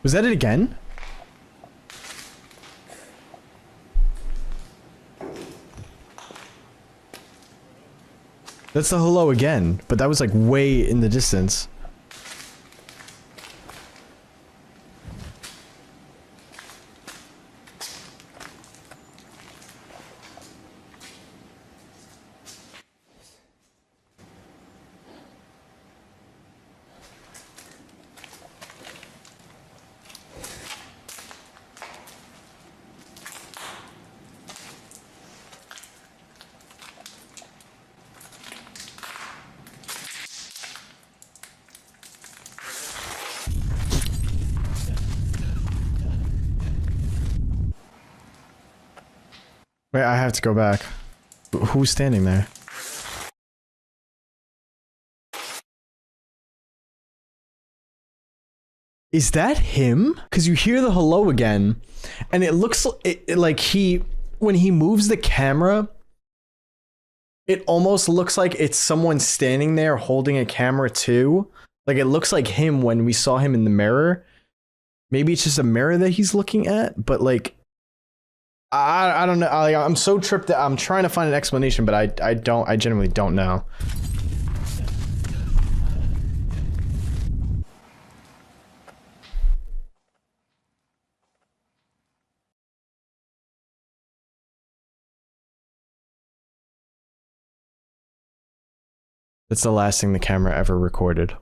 Was that it again? That's the hello again, but that was like way in the distance. Wait, I have to go back. Who's standing there? Is that him? Because you hear the hello again, and it looks like when he moves the camera, it almost looks like it's someone standing there holding a camera too. Like it looks like him when we saw him in the mirror. Maybe it's just a mirror that he's looking at, but like, I don't know. I'm so tripped that I'm trying to find an explanation, but I genuinely don't know. That's the last thing the camera ever recorded.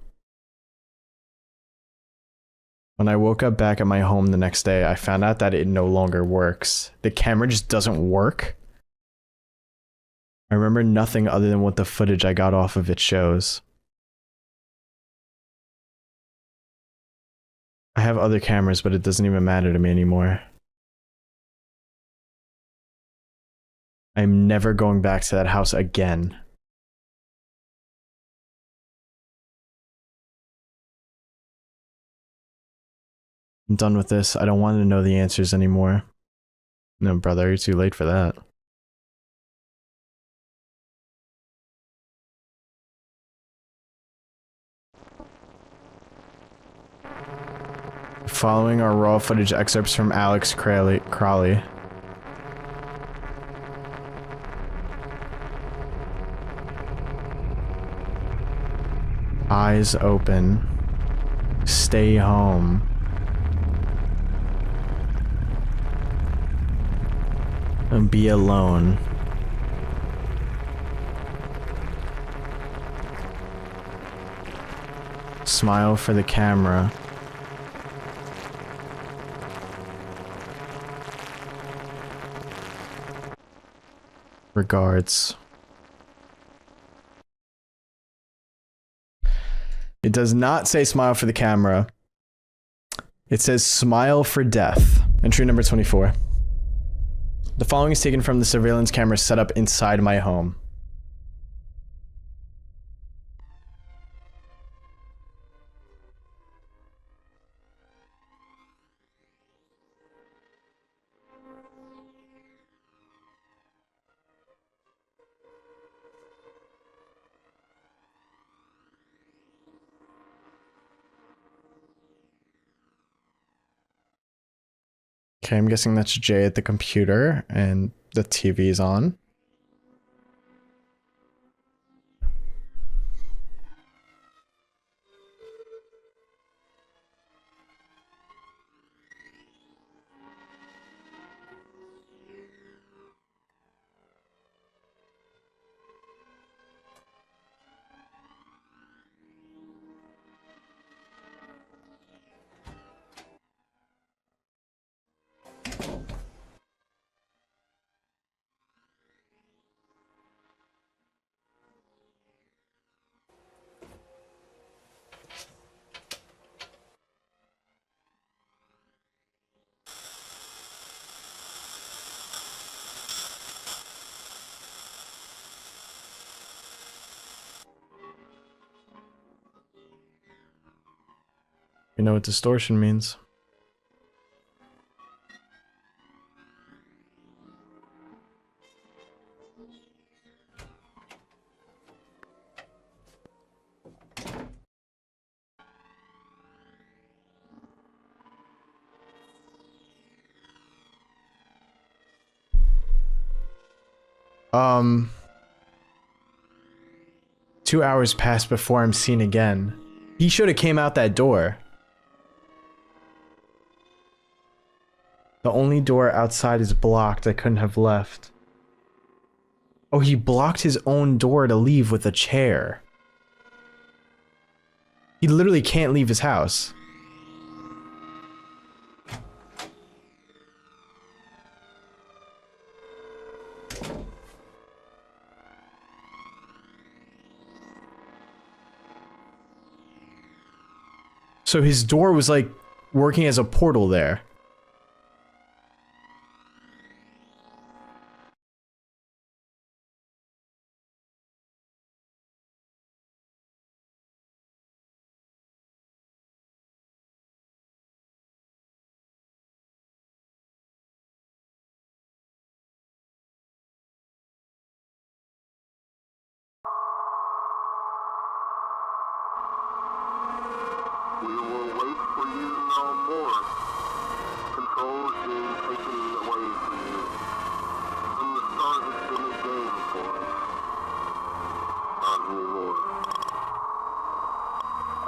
When I woke up back at my home the next day, I found out that it no longer works. The camera just doesn't work. I remember nothing other than what the footage I got off of it shows. I have other cameras, but it doesn't even matter to me anymore. I'm never going back to that house again. I'm done with this. I don't want to know the answers anymore. No, brother, you're too late for that. Following are raw footage excerpts from Alex Crawley. Eyes open. Stay home. And be alone. Smile for the camera. Regards. It does not say smile for the camera. It says smile for death. Entry number 24. The following is taken from the surveillance camera set up inside my home. Okay, I'm guessing that's Jay at the computer and the TV's on. You know what distortion means. Um, 2 hours passed before I'm seen again. He should have came out that door. The only door outside is blocked. I couldn't have left. Oh, he blocked his own door to leave with a chair. He literally can't leave his house. So his door was like working as a portal there.
We will wait for you to know more. Control is being taken away from you. From the start, it's been a game for us. Not anymore.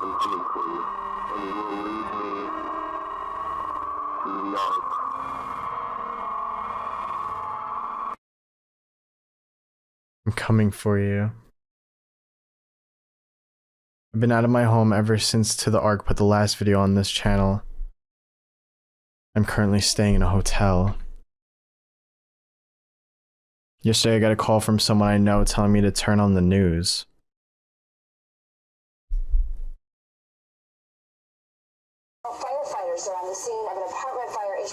I'm coming for you, and you will lead me to the Ark.
I'm coming for you. I've been out of my home ever since To the Ark put the last video on this channel. I'm currently staying in a hotel. Yesterday I got a call from someone I know telling me to turn on the news.
Firefighters are on the scene of an apartment fire in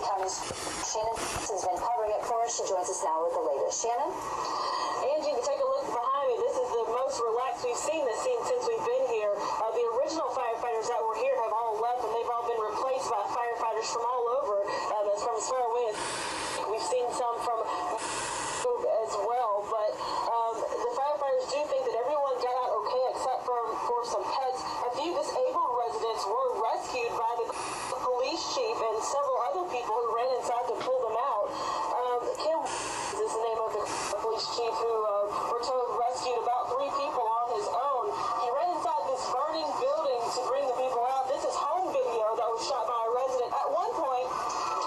County. Shannon has been covering it for us. She joins us now with the latest. Shannon?
Angie, take a look behind me. This is the most relaxed we've seen this scene since we've been here. The original firefighters that were here have all left, and they've all been replaced by firefighters from all over, from as far away as we've seen some from as well. But the firefighters do think that everyone got out okay except for some pets. A few disabled residents were rescued by the police chief and several other people who ran inside to pull them out. Kim is the name of the police chief who we're told rescued about 3 people on his own. He ran inside this burning building to bring the people out. This is home video that was shot by a resident. At one point,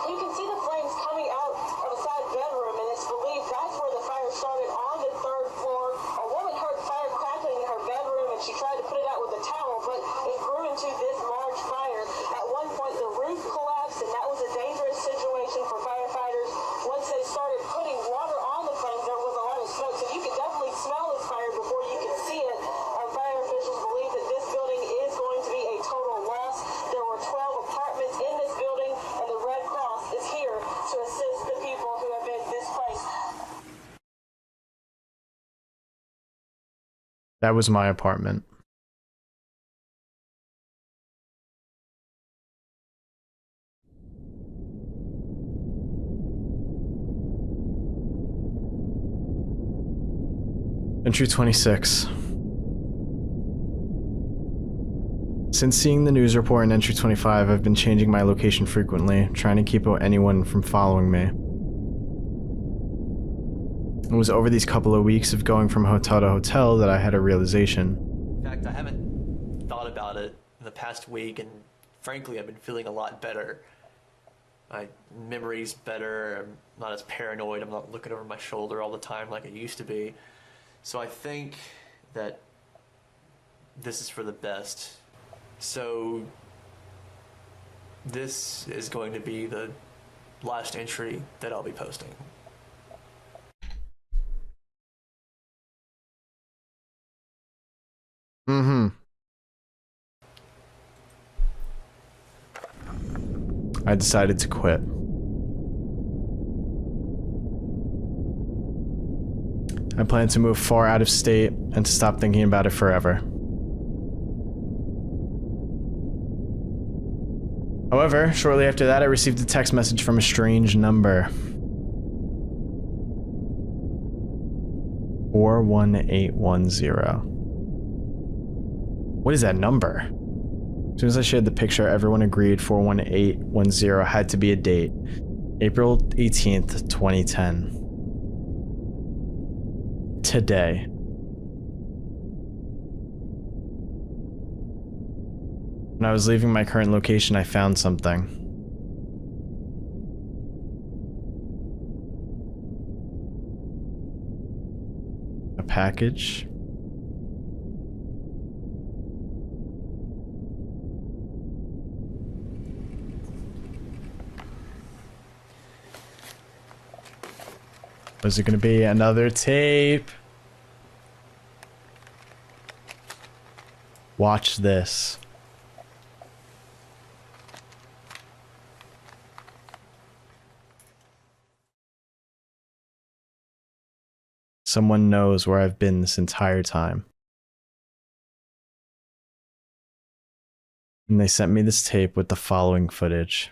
you can see the flames coming out of a side bedroom, and it's believed that's where the fire started on the 3rd floor. A woman heard fire crackling in her bedroom, and she tried to put it out with a towel, but it grew into this large fire. At one point, the roof collapsed, and that was a dangerous situation for firefighters. Once they started putting water on the flames, there was a lot of smoke, so you could definitely smell this fire before you could see it. Fire officials believe that this building is going to be a total loss. There were 12 apartments in this building, and the Red Cross is here to assist the people who have been displaced.
That was my apartment. Entry 26. Since seeing the news report in Entry 25, I've been changing my location frequently, trying to keep anyone from following me. It was over these couple of weeks of going from hotel to hotel that I had a realization.
In fact, I haven't thought about it in the past week, and frankly, I've been feeling a lot better. My memory's better, I'm not as paranoid, I'm not looking over my shoulder all the time like I used to be. So I think that this is for the best. So this is going to be the last entry that I'll be posting.
I decided to quit. I plan to move far out of state and to stop thinking about it forever. However, shortly after that, I received a text message from a strange number. 41810. What is that number? As soon as I shared the picture, everyone agreed 41810 had to be a date. April 18th, 2010. Today. When I was leaving my current location, I found something. A package. Was it gonna be another tape? Watch this. Someone knows where I've been this entire time. And they sent me this tape with the following footage.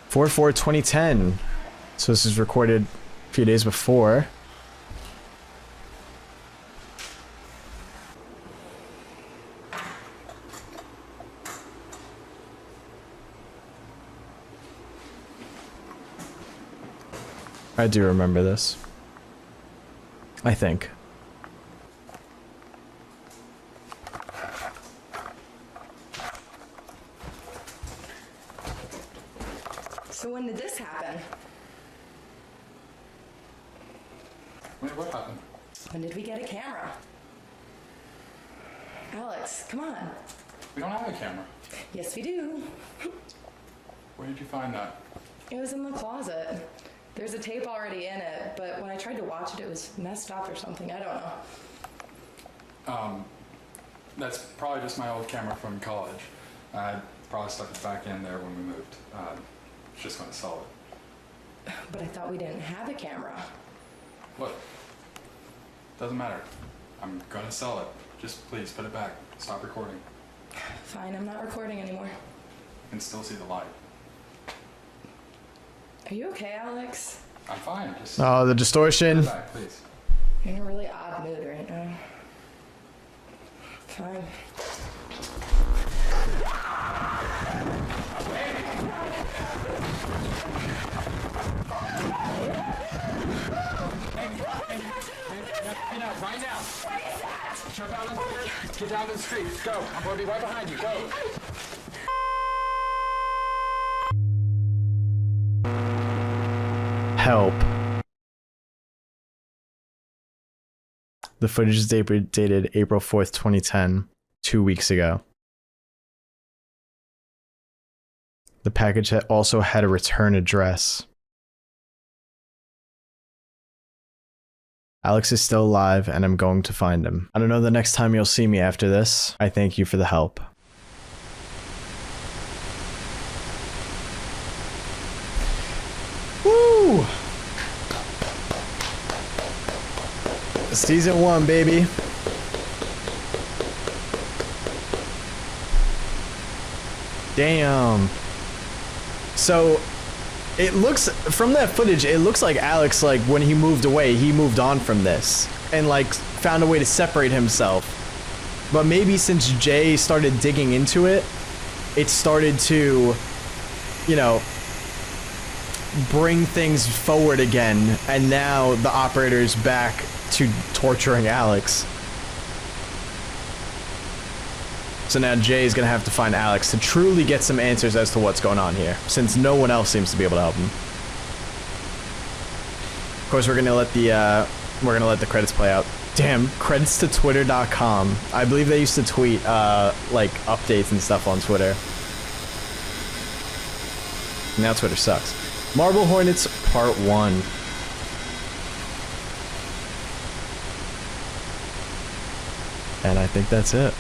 Four 2010. So this is recorded a few days before. I do remember this. I think.
So when did this happen?
Wait, what happened?
When did we get a camera? Alex, come on.
We don't have a camera.
Yes, we do.
Where did you find that?
It was in the closet. There's a tape already in it, but when I tried to watch it, it was messed up or something. I don't know.
That's probably just my old camera from college. I probably stuck it back in there when we moved. Just gonna sell it.
But I thought we didn't have a camera.
Look, doesn't matter. I'm gonna sell it. Just please put it back. Stop recording.
Fine, I'm not recording anymore.
You can still see the light.
Are you okay, Alex?
I'm fine. Just
Oh, the distortion.
put it back, please.
You're in a really odd mood right now. Fine.
Hey, now, right now. Jump out on the street. Get down to the street. Go. I'm gonna be right behind you. Go.
Help. The footage is dated April 4th, 2010, 2 weeks ago. The package also had a return address. Alex is still alive, and I'm going to find him. I don't know the next time you'll see me after this. I thank you for the help. Woo! Season 1, baby. Damn. So, it looks, from that footage, it looks like Alex, like, when he moved away, he moved on from this. And, like, found a way to separate himself. But maybe since Jay started digging into it, it started to, you know, bring things forward again. And now the operator's back to torturing Alex. So now Jay is gonna have to find Alex to truly get some answers as to what's going on here, since no one else seems to be able to help him. Of course, we're gonna let the credits play out. Damn, credits to Twitter.com. I believe they used to tweet like updates and stuff on Twitter. Now Twitter sucks. Marble Hornets Part 1. And I think that's it.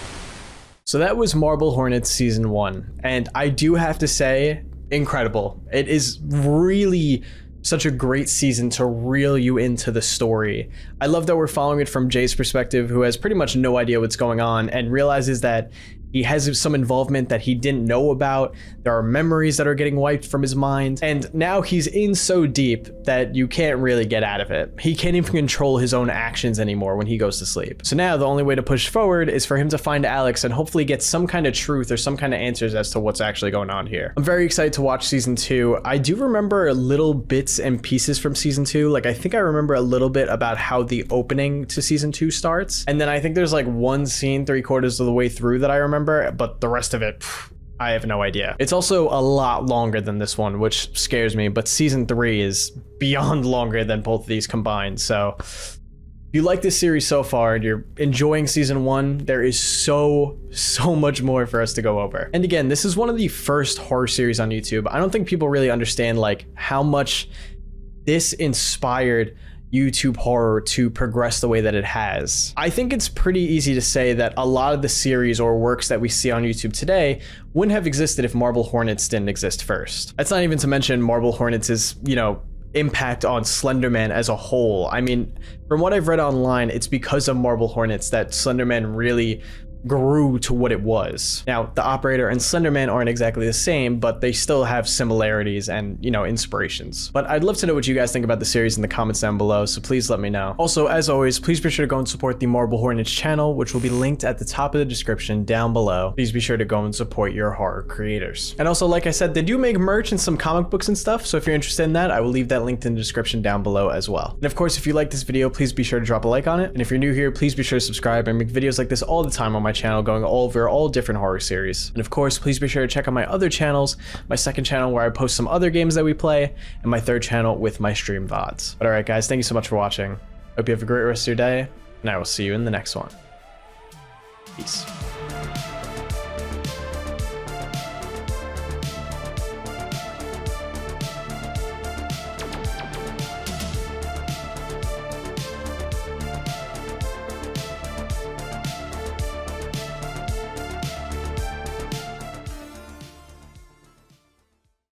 So that was Marble Hornets Season 1. And I do have to say, incredible. It is really such a great season to reel you into the story. I love that we're following it from Jay's perspective, who has pretty much no idea what's going on and realizes that he has some involvement that he didn't know about. There are memories that are getting wiped from his mind. And now he's in so deep that you can't really get out of it. He can't even control his own actions anymore when he goes to sleep. So now the only way to push forward is for him to find Alex and hopefully get some kind of truth or some kind of answers as to what's actually going on here. I'm very excited to watch season 2. I do remember little bits and pieces from season 2. Like, I think I remember a little bit about how the opening to season 2 starts. And then I think there's like one scene 3/4 of the way through that I remember, but the rest of it, I have no idea. It's also a lot longer than this one, which scares me, but season 3 is beyond longer than both of these combined. So if you like this series so far and you're enjoying season 1, there is so much more for us to go over. And again, this is one of the first horror series on YouTube. I don't think people really understand like how much this inspired YouTube horror to progress the way that it has. I think it's pretty easy to say that a lot of the series or works that we see on YouTube today wouldn't have existed if Marble Hornets didn't exist first. That's not even to mention Marble Hornets' impact on Slender Man as a whole. I mean, from what I've read online, it's because of Marble Hornets that Slender Man really grew to what it was. Now, the Operator and Slender Man aren't exactly the same, but they still have similarities and, inspirations. But I'd love to know what you guys think about the series in the comments down below, so please let me know. Also, as always, please be sure to go and support the Marble Hornets channel, which will be linked at the top of the description down below. Please be sure to go and support your horror creators. And also, like I said, they do make merch and some comic books and stuff, so if you're interested in that, I will leave that linked in the description down below as well. And of course, if you like this video, please be sure to drop a like on it. And if you're new here, please be sure to subscribe. I make videos like this all the time on my channel, going over all different horror series. And of course, please be sure to check out my other channels, my second channel where I post some other games that we play, and my third channel with my stream VODs. But alright guys, thank you so much for watching. Hope you have a great rest of your day, and I will see you in the next one. Peace.